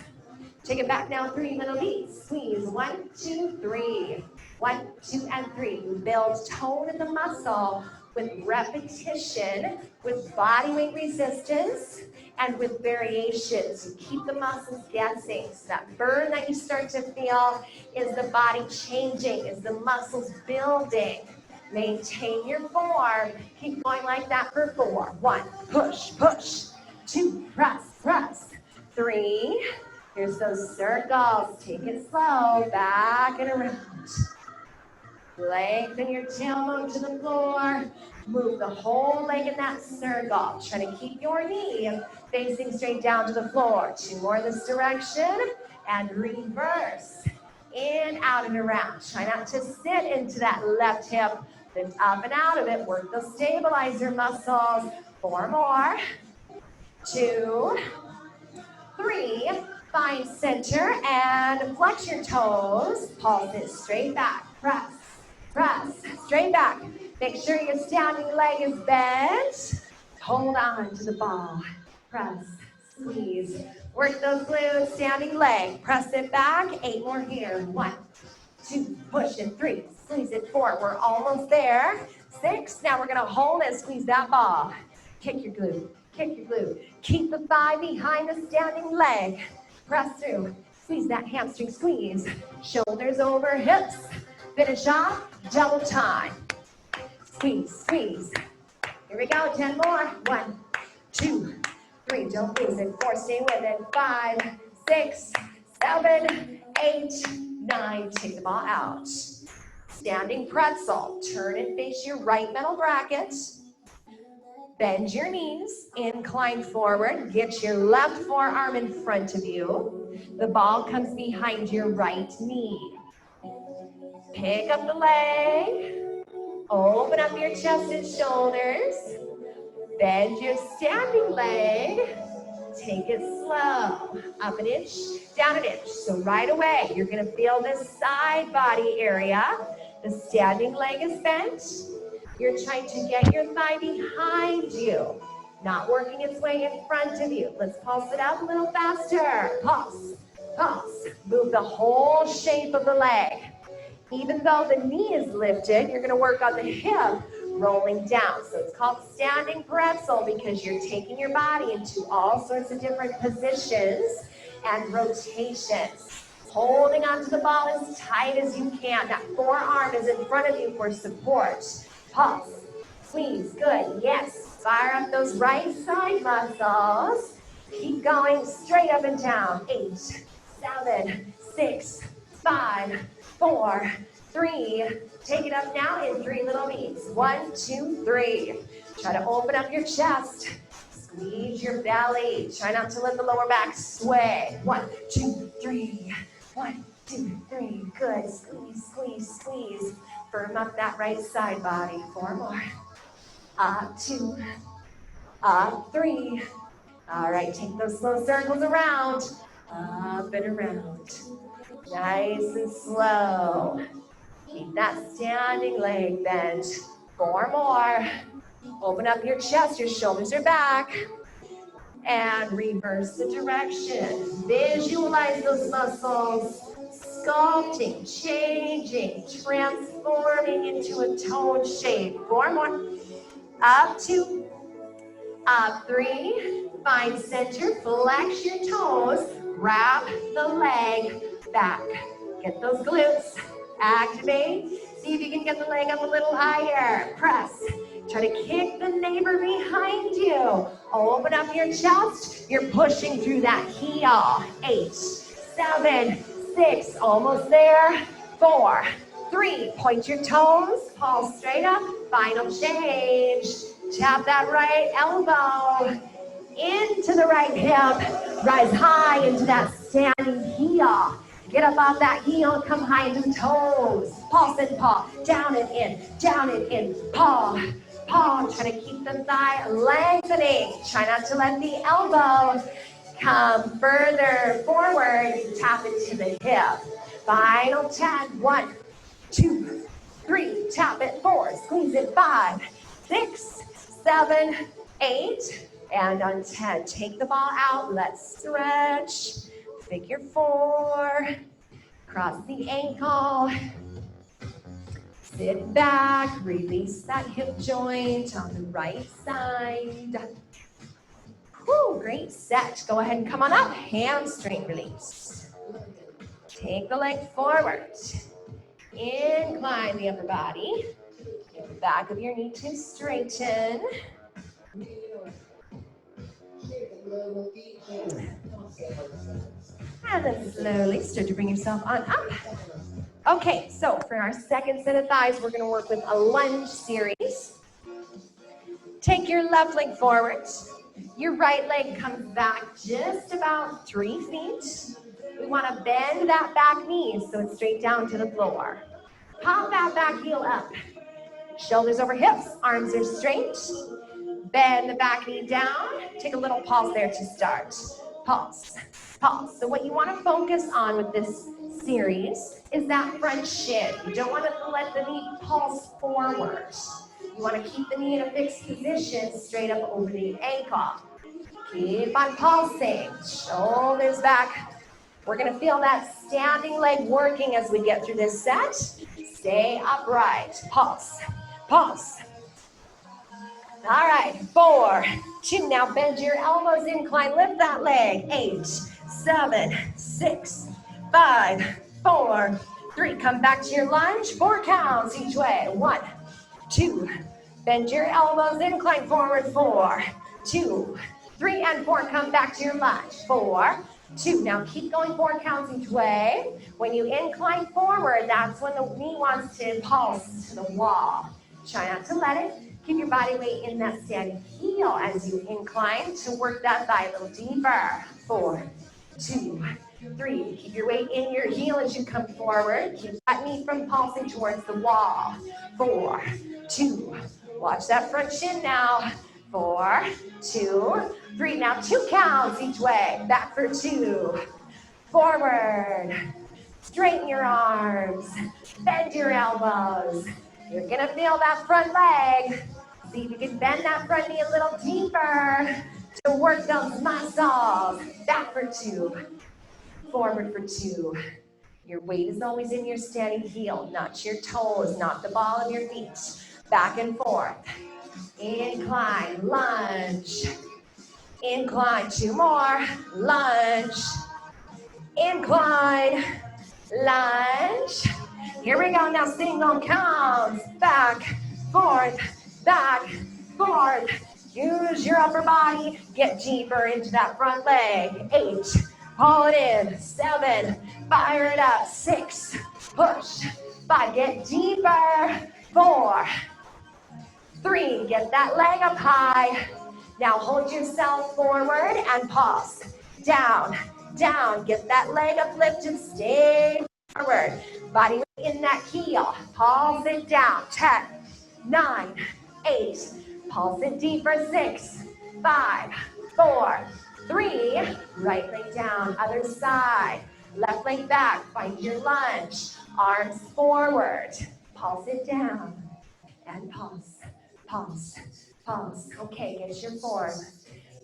Take it back now, 3 little beats. Squeeze, 1, 2, 3. 1, 2, and 3. You build tone in the muscle with repetition, with body weight resistance, and with variations. You keep the muscles guessing. So that burn that you start to feel is the body changing, is the muscles building. Maintain your form. Keep going like that for 4. 1, push, push. 2, press, press. 3, here's those circles. Take it slow, back and around. Lengthen your tailbone to the floor. Move the whole leg in that circle. Try to keep your knee facing straight down to the floor. 2 more in this direction. And reverse. In, out, and around. Try not to sit into that left hip. Lift up and out of it. Work those stabilizer muscles. 4 more. 2, 3. Find center and flex your toes. Pulse it straight back. Press. Press, straight back. Make sure your standing leg is bent. Hold on to the ball. Press, squeeze. Work those glutes, standing leg. Press it back. 8 more here. 1, 2, push it. 3, squeeze it. 4, we're almost there. 6, now we're gonna hold and squeeze that ball. Kick your glute, kick your glute. Keep the thigh behind the standing leg. Press through, squeeze that hamstring, squeeze. Shoulders over hips. Finish off, double time. Squeeze, squeeze. Here we go, 10 more. 1, 2, 3, don't lose it. 4, stay with it. 5, 6, 7, 8, 9. Take the ball out. Standing pretzel. Turn and face your right middle bracket. Bend your knees, incline forward. Get your left forearm in front of you. The ball comes behind your right knee. Pick up the leg, open up your chest and shoulders, bend your standing leg, take it slow, up an inch, down an inch. So right away, you're gonna feel this side body area. The standing leg is bent. You're trying to get your thigh behind you, not working its way in front of you. Let's pulse it out a little faster. Pulse, pulse. Move the whole shape of the leg. Even though the knee is lifted, you're gonna work on the hip rolling down. So it's called standing pretzel because you're taking your body into all sorts of different positions and rotations. Holding onto the ball as tight as you can. That forearm is in front of you for support. Pulse, squeeze, good, yes. Fire up those right side muscles. Keep going straight up and down. 8, 7, 6, 5, 4, 3. Take it up now in 3 little beats. 1, 2, 3. Try to open up your chest. Squeeze your belly. Try not to let the lower back sway. 1, 2, 3. 1, 2, 3. Good. Squeeze, squeeze, squeeze. Firm up that right side body. 4 more. Up 2. Up 3. All right, take those slow circles around. Up and around. Nice and slow. Keep that standing leg bent. 4 more. Open up your chest, your shoulders are back. and reverse the direction. Visualize those muscles sculpting, changing, transforming into a toned shape. 4 more. Up 2, up 3. Find center, flex your toes, wrap the leg back. Get those glutes, activate. See if you can get the leg up a little higher. Press. Try to kick the neighbor behind you. Open up your chest. You're pushing through that heel. 8, 7, 6, almost there. 4, 3, point your toes, palms straight up. Final change. Tap that right elbow into the right hip. Rise high into that standing heel. Get up off that heel and come high into the toes. Pulse and paw, down and in, paw, paw. Try to keep the thigh lengthening. Try not to let the elbow come further forward. Tap into the hip. Final 10. 1, 2, 3. Tap it. 4. Squeeze it. 5, 6, 7, 8. And on 10, take the ball out. Let's stretch. Figure 4. Cross the ankle. Sit back. Release that hip joint on the right side. Whew, great set. Go ahead and come on up. Hamstring release. Take the leg forward. Incline the upper body. Get the back of your knee to straighten. And then slowly start to bring yourself on up. Okay, so for our second set of thighs, we're going to work with a lunge series. Take your left leg forward. Your right leg comes back just about 3 feet. We want to bend that back knee so it's straight down to the floor. Pop that back heel up. Shoulders over hips, arms are straight. Bend the back knee down. Take a little pause there to start. Pause, pause. So what you want to focus on with this series is that front shin. You don't want to let the knee pulse forward. You want to keep the knee in a fixed position straight up over the ankle. Keep on pulsing. Shoulders back. We're going to feel that standing leg working as we get through this set. Stay upright. Pulse, pulse. All right, 4, 2. Now bend your elbows, incline, lift that leg. 8, 7, 6, 5, 4, 3. Come back to your lunge. 4 counts each way. 1, 2. Bend your elbows, incline forward. 4, 2, 3, and 4. Come back to your lunge. 4, 2. Now keep going 4 counts each way. When you incline forward, that's when the knee wants to pulse to the wall. Try not to let it. Keep your body weight in that standing heel as you incline to work that thigh a little deeper. 4, 2, 3. Keep your weight in your heel as you come forward. Keep that knee from pulsing towards the wall. 4, 2. Watch that front shin now. 4, 2, 3. Now 2 counts each way. Back for 2. Forward. Straighten your arms. Bend your elbows. You're going to feel that front leg. See if you can bend that front knee a little deeper to work those muscles. Back for 2. Forward for 2. Your weight is always in your standing heel, not your toes, not the ball of your feet. Back and forth. Incline, lunge. Incline, 2 more. Lunge. Incline, lunge. Here we go, now single counts. Back, forth, back, forth. Use your upper body. Get deeper into that front leg. 8, pull it in. 7, fire it up. 6, push. 5, get deeper. 4, 3, get that leg up high. Now hold yourself forward and pause. Down, down. Get that leg uplifted. Stay forward. Body in that heel. Pulse it down. 10, 9, 8. Pulse it deeper. 6, 5, 4, 3. Right leg down. Other side. Left leg back. Find your lunge. Arms forward. Pulse it down. And pulse. Pulse. Pulse. Okay, get your form.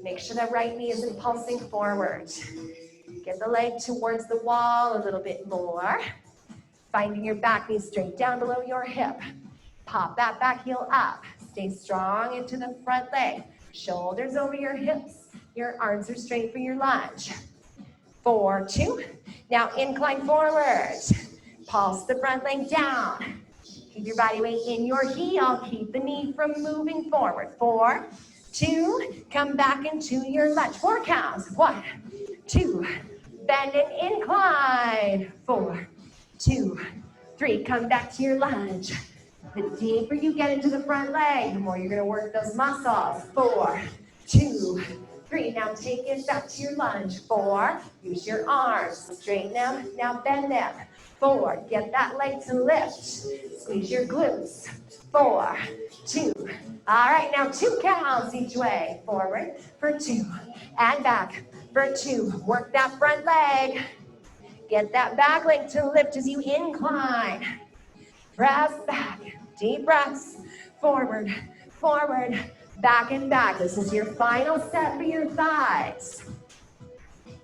Make sure that right knee isn't pulsing forward. Get the leg towards the wall a little bit more. Finding your back knee straight down below your hip. Pop that back heel up. Stay strong into the front leg. Shoulders over your hips. Your arms are straight for your lunge. 4, 2. Now incline forward. Pulse the front leg down. Keep your body weight in your heel. Keep the knee from moving forward. 4, 2. Come back into your lunge. 4 counts. 1, 2. Bend and incline. 4, 2, 3. Come back to your lunge. The deeper you get into the front leg, the more you're going to work those muscles. 4, 2, 3. Now take it back to your lunge. 4. Use your arms. Straighten them. Now bend them. 4. Get that leg to lift. Squeeze your glutes. 4, 2. All right, now 2 counts each way. Forward for 2 and back for 2. Work that front leg. Get that back leg to lift as you incline. Press back. Deep breaths. Forward, forward, back and back. This is your final set for your thighs.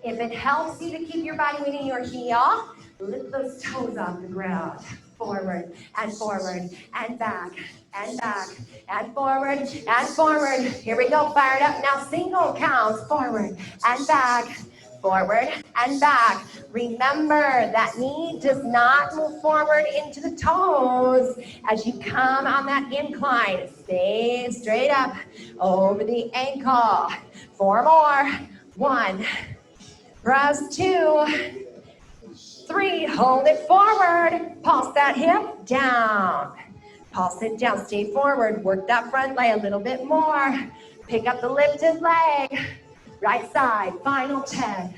If it helps you to keep your body weight in your heel, lift those toes off the ground. Forward and back and back and forward and forward. Here we go, fired up. Now single counts. Forward and back. Forward and back. Remember, that knee does not move forward into the toes as you come on that incline. Stay straight up over the ankle. 4 more. 1. Press 2. 3. Hold it forward. Pulse that hip down. Pulse it down. Stay forward. Work that front leg a little bit more. Pick up the lifted leg. Right side, final 10,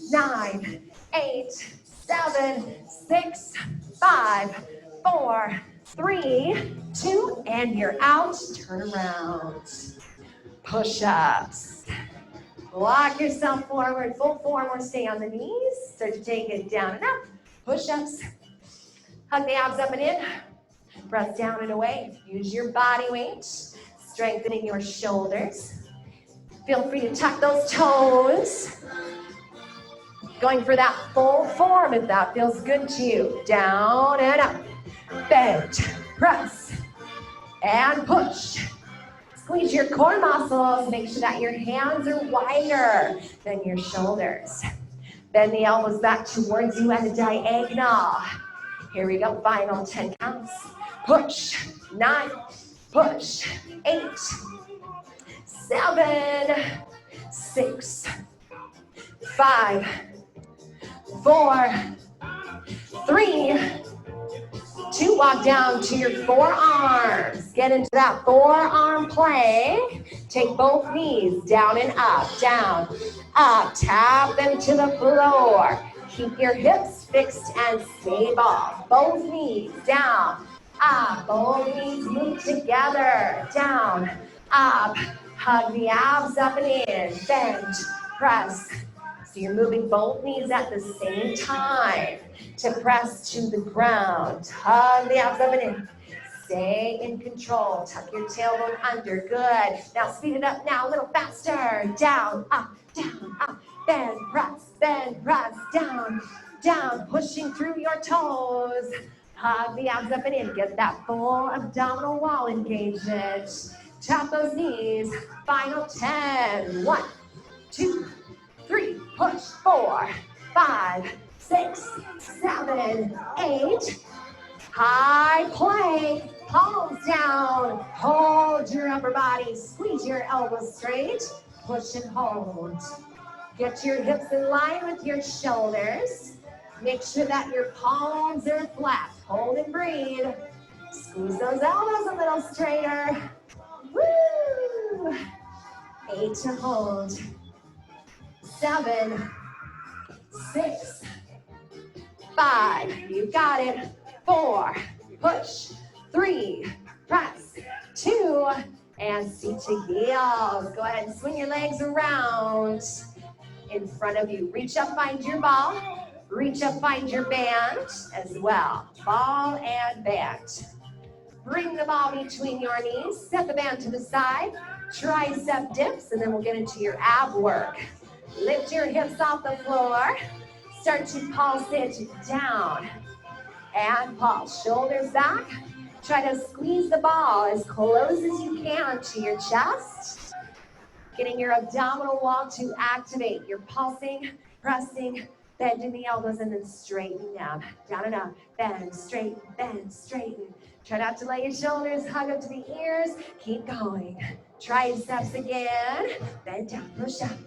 9, 8, 7, 6, 5, 4, 3, 2, and you're out. Turn around. Push-ups. Walk yourself forward, full form, or stay on the knees. Start to take it down and up. Push-ups. Hug the abs up and in. Press down and away. Use your body weight. Strengthening your shoulders. Feel free to tuck those toes. Going for that full form if that feels good to you. Down and up. Bend, press, and push. Squeeze your core muscles. Make sure that your hands are wider than your shoulders. Bend the elbows back towards you at a diagonal. Here we go. Final 10 counts. Push. 9. Push. 8. 7, 6, 5, 4, 3, 2. Walk down to your forearms. Get into that forearm plank. Take both knees down and up, down, up. Tap them to the floor. Keep your hips fixed and stable. Both knees down, up. Both knees move together. Down, up. Hug the abs up and in. Bend, press. So you're moving both knees at the same time to press to the ground. Hug the abs up and in. Stay in control. Tuck your tailbone under. Good. Now speed it up now a little faster. Down, up, bend, press, down, down. Pushing through your toes. Hug the abs up and in. Get that full abdominal wall engagement. Tap those knees. Final 10. 1, 2, 3. Push. 4, 5, 6, 7, 8. High plank. Palms down. Hold your upper body. Squeeze your elbows straight. Push and hold. Get your hips in line with your shoulders. Make sure that your palms are flat. Hold and breathe. Squeeze those elbows a little straighter. Woo! 8 to hold. 7, 6, 5. You got it. 4. Push. 3. Press. 2. And seat to heels. Go ahead and swing your legs around in front of you. Reach up, find your ball. Reach up, find your band as well. Ball and band. Bring the ball between your knees. Set the band to the side. Tricep dips, and then we'll get into your ab work. Lift your hips off the floor. Start to pulse it down. And pulse. Shoulders back. Try to squeeze the ball as close as you can to your chest. Getting your abdominal wall to activate. You're pulsing, pressing, bending the elbows, and then straightening down. Down and up. Bend, straighten, bend, straighten. Try not to let your shoulders hug up to the ears. Keep going. Triceps again. Bend down, push up.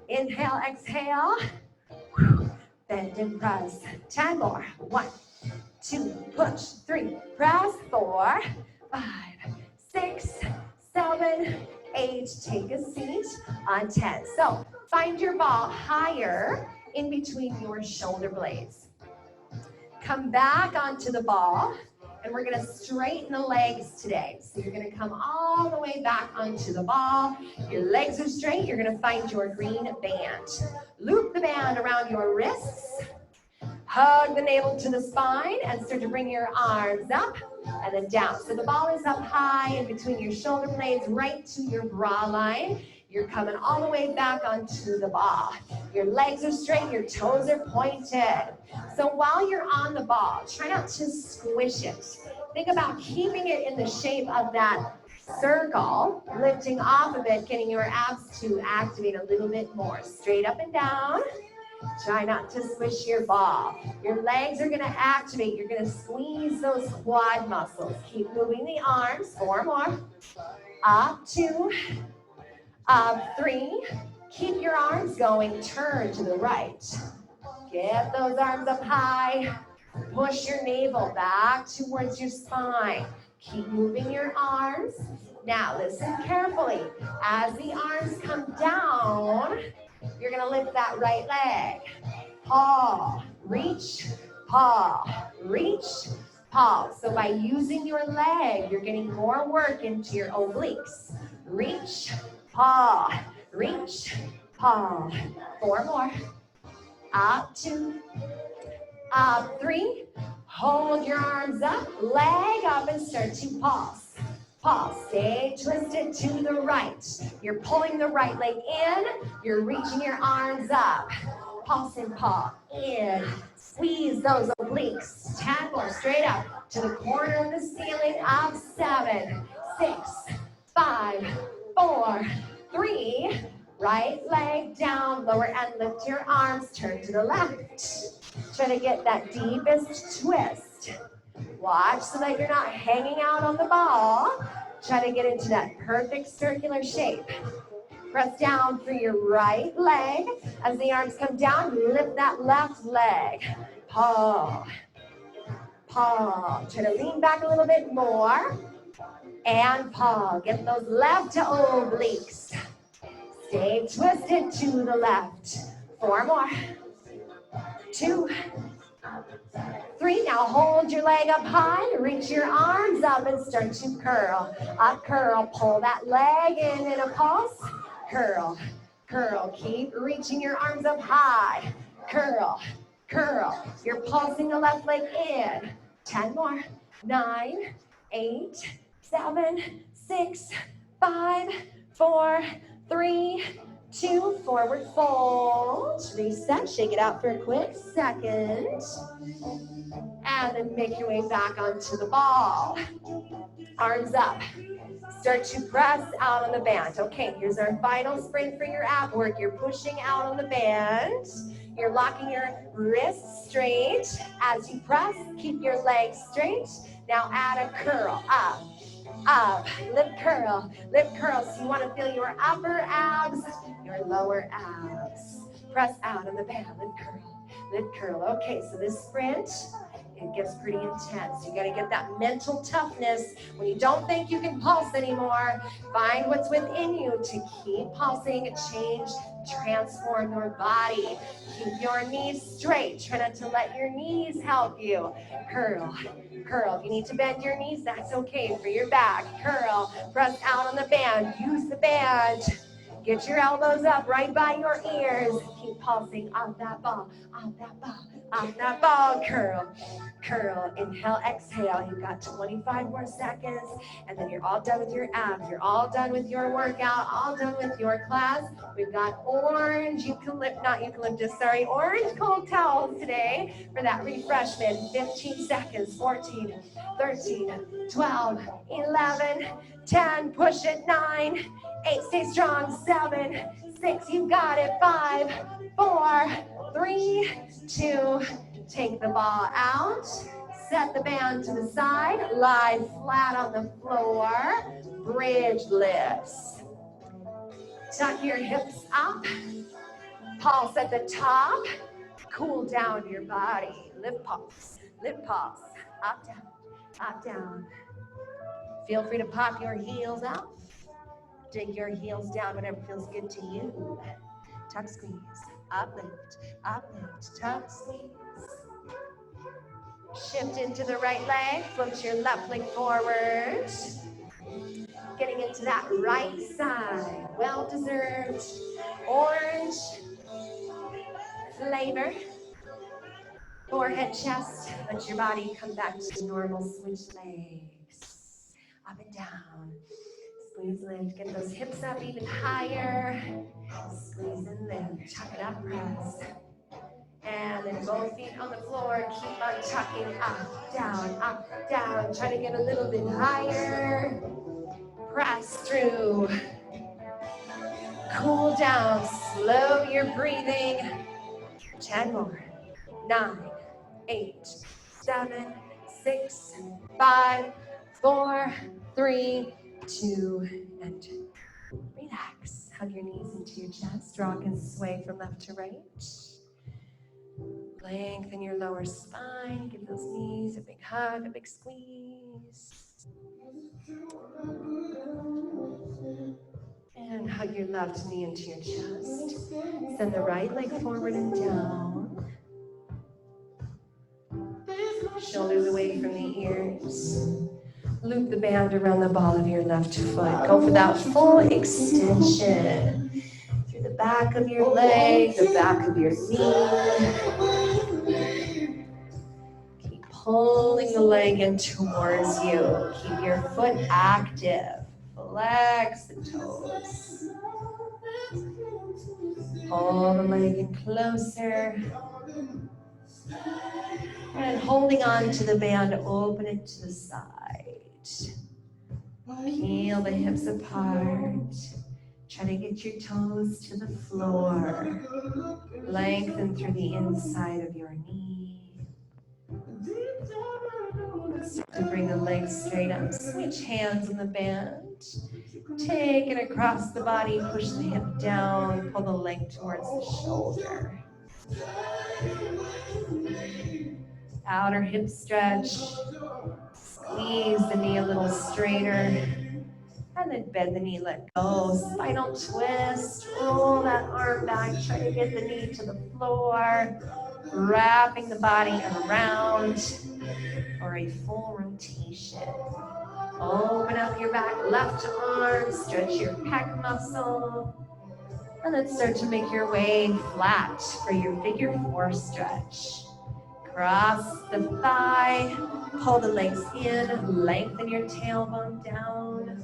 Inhale, exhale. Bend and press. 10 more. 1, 2, push. 3, press. 4, 5, 6, 7, 8. Take a seat on 10. So find your ball higher in between your shoulder blades. Come back onto the ball, and we're going to straighten the legs today. So you're going to come all the way back onto the ball. Your legs are straight. You're going to find your green band. Loop the band around your wrists. Hug the navel to the spine and start to bring your arms up and then down. So the ball is up high in between your shoulder blades, right to your bra line. You're coming all the way back onto the ball. Your legs are straight, your toes are pointed. So while you're on the ball, try not to squish it. Think about keeping it in the shape of that circle, lifting off of it, getting your abs to activate a little bit more. Straight up and down. Try not to squish your ball. Your legs are going to activate. You're going to squeeze those quad muscles. Keep moving the arms. 4 more. Up 2. Up 3. Keep your arms going. Turn to the right. Get those arms up high. Push your navel back towards your spine. Keep moving your arms. Now listen carefully. As the arms come down, you're going to lift that right leg. Paw, reach, paw, reach, paw. So by using your leg, you're getting more work into your obliques. Reach, paw, reach, paw. 4 more. Up 2, up 3. Hold your arms up, leg up, and start to pulse. Pulse, stay twisted to the right. You're pulling the right leg in, you're reaching your arms up. Pulse and paw, in. Squeeze those obliques. 10 more, straight up to the corner of the ceiling of 7, 6, 5, 4, 3. Right leg down, lower and lift your arms, turn to the left. Try to get that deepest twist. Watch so that you're not hanging out on the ball. Try to get into that perfect circular shape. Press down through your right leg. As the arms come down, lift that left leg. Paw. Paw. Try to lean back a little bit more. And paw. Get those left obliques. Stay twisted to the left. 4 more. 2, 3. Now hold your leg up high. Reach your arms up and start to curl. Up curl. Pull that leg in a pulse. Curl. Curl. Keep reaching your arms up high. Curl. Curl. You're pulsing the left leg in. 10 more. 9, 8, 7, 6, 5, 4, 3, 2, forward fold, reset, shake it out for a quick second, and then make your way back onto the ball. Arms up, start to press out on the band. Okay, here's our final sprint for your ab work. You're pushing out on the band, you're locking your wrists straight. As you press, keep your legs straight. Now add a curl, up, up, lift curl, so you want to feel your upper abs, your lower abs. Press out on the band, lift curl. Okay, so this sprint, it gets pretty intense. You got to get that mental toughness. When you don't think you can pulse anymore, find what's within you to keep pulsing, change, transform your body. Keep your knees straight. Try not to let your knees help you. Curl, curl. If you need to bend your knees, that's okay for your back. Curl, press out on the band. Use the band. Get your elbows up right by your ears. Keep pulsing off that ball, off that ball, off that ball, curl, curl, inhale, exhale. You've got 25 more seconds, and then you're all done with your abs. You're all done with your workout, all done with your class. We've got orange orange cold towels today for that refreshment. 15 seconds, 14, 13, 12, 11, 10, push it, 9, 8, stay strong, 7, 6, you got it, 5, 4, 3, 2, take the ball out, set the band to the side, lie flat on the floor, bridge lifts. Tuck your hips up, pulse at the top, cool down your body, lift pulse, up, down. Feel free to pop your heels out, dig your heels down, whatever feels good to you. Tuck, squeeze, uplift, tuck, squeeze. Shift into the right leg, float your left leg forward. Getting into that right side, well-deserved orange flavor. Forehead, chest, let your body come back to normal, switch legs. Up and down, squeeze, lift, get those hips up even higher. Squeeze and lift, tuck it up, press. And then both feet on the floor, keep on tucking up, down. Try to get a little bit higher. Press through. Cool down, slow your breathing. 10 more. 9, 8, 7, 6, 5, 4, 3, 2, and relax. Hug your knees into your chest. Rock and sway from left to right. Lengthen your lower spine. Give those knees a big hug, a big squeeze. And hug your left knee into your chest. Send the right leg forward and down. Shoulders away from the ears. Loop the band around the ball of your left foot. Go for that full extension. Through the back of your leg, the back of your knee. Keep pulling the leg in towards you. Keep your foot active. Flex the toes. Pull the leg in closer. And holding on to the band, open it to the side. Peel the hips apart. Try to get your toes to the floor. Lengthen through the inside of your knee. Start to bring the legs straight up. Switch hands in the band. Take it across the body. Push the hip down. Pull the leg towards the shoulder. Outer hip stretch. Squeeze the knee a little straighter. And then bend the knee, let go. Spinal twist. Roll that arm back. Try to get the knee to the floor. Wrapping the body around for a full rotation. Open up your back left arm. Stretch your pec muscle. And then start to make your way flat for your figure 4 stretch. Cross the thigh, pull the legs in, lengthen your tailbone down.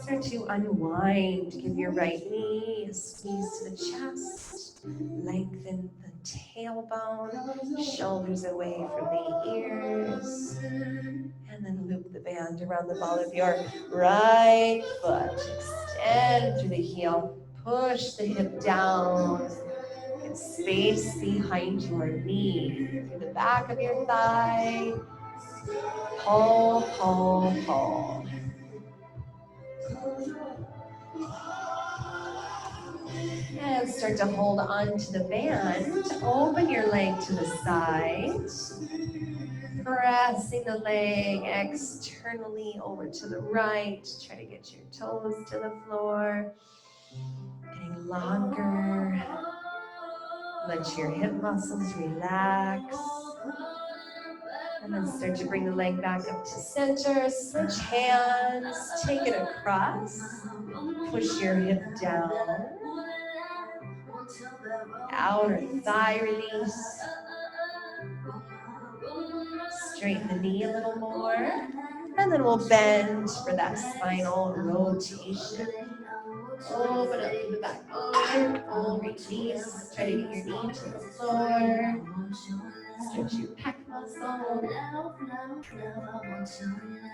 Start to unwind, give your right knee a squeeze to the chest, lengthen the tailbone, shoulders away from the ears, and then loop the band around the ball of your right foot. Extend through the heel, push the hip down. Get space behind your knee, through the back of your thigh. Pull, pull, pull. And start to hold on to the band. Open your leg to the side. Pressing the leg externally over to the right. Try to get your toes to the floor. Getting longer. Let your hip muscles relax. And then start to bring the leg back up to center. Switch hands. Take it across. Push your hip down. Outer thigh release. Straighten the knee a little more. And then we'll bend for that spinal rotation. Open up the back arm, release. Try to get your knee to the floor. Stretch your pec muscle.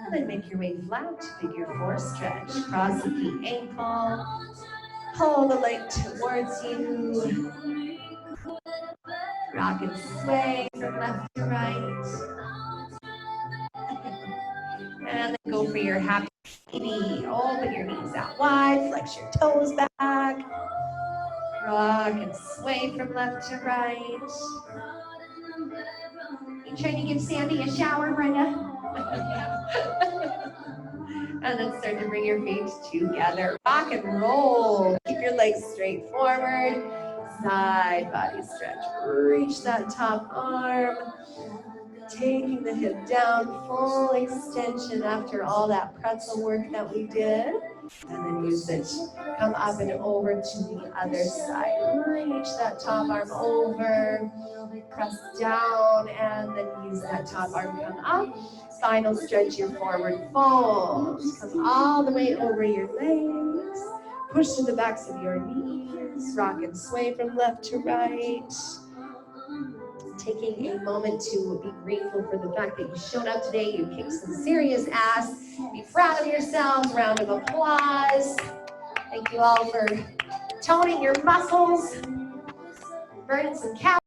And then make your way flat, figure four stretch. Cross the feet ankle. Pull the leg towards you. Rock and sway from left to right. And then go for your happy baby. Open your knees out wide, flex your toes back. Rock and sway from left to right. You trying to give Sandy a shower, Brenda? And then start to bring your feet together. Rock and roll. Keep your legs straight forward. Side body stretch. Reach that top arm. Taking the hip down, full extension after all that pretzel work that we did. And then use it. Come up and over to the other side. Reach that top arm over. Press down and then use that top arm, come up. Final stretch your forward fold. Come all the way over your legs. Push to the backs of your knees. Rock and sway from left to right. Taking a moment to be grateful for the fact that you showed up today. You kicked some serious ass. Be proud of yourselves. Round of applause. Thank you all for toning your muscles. Burning some calories.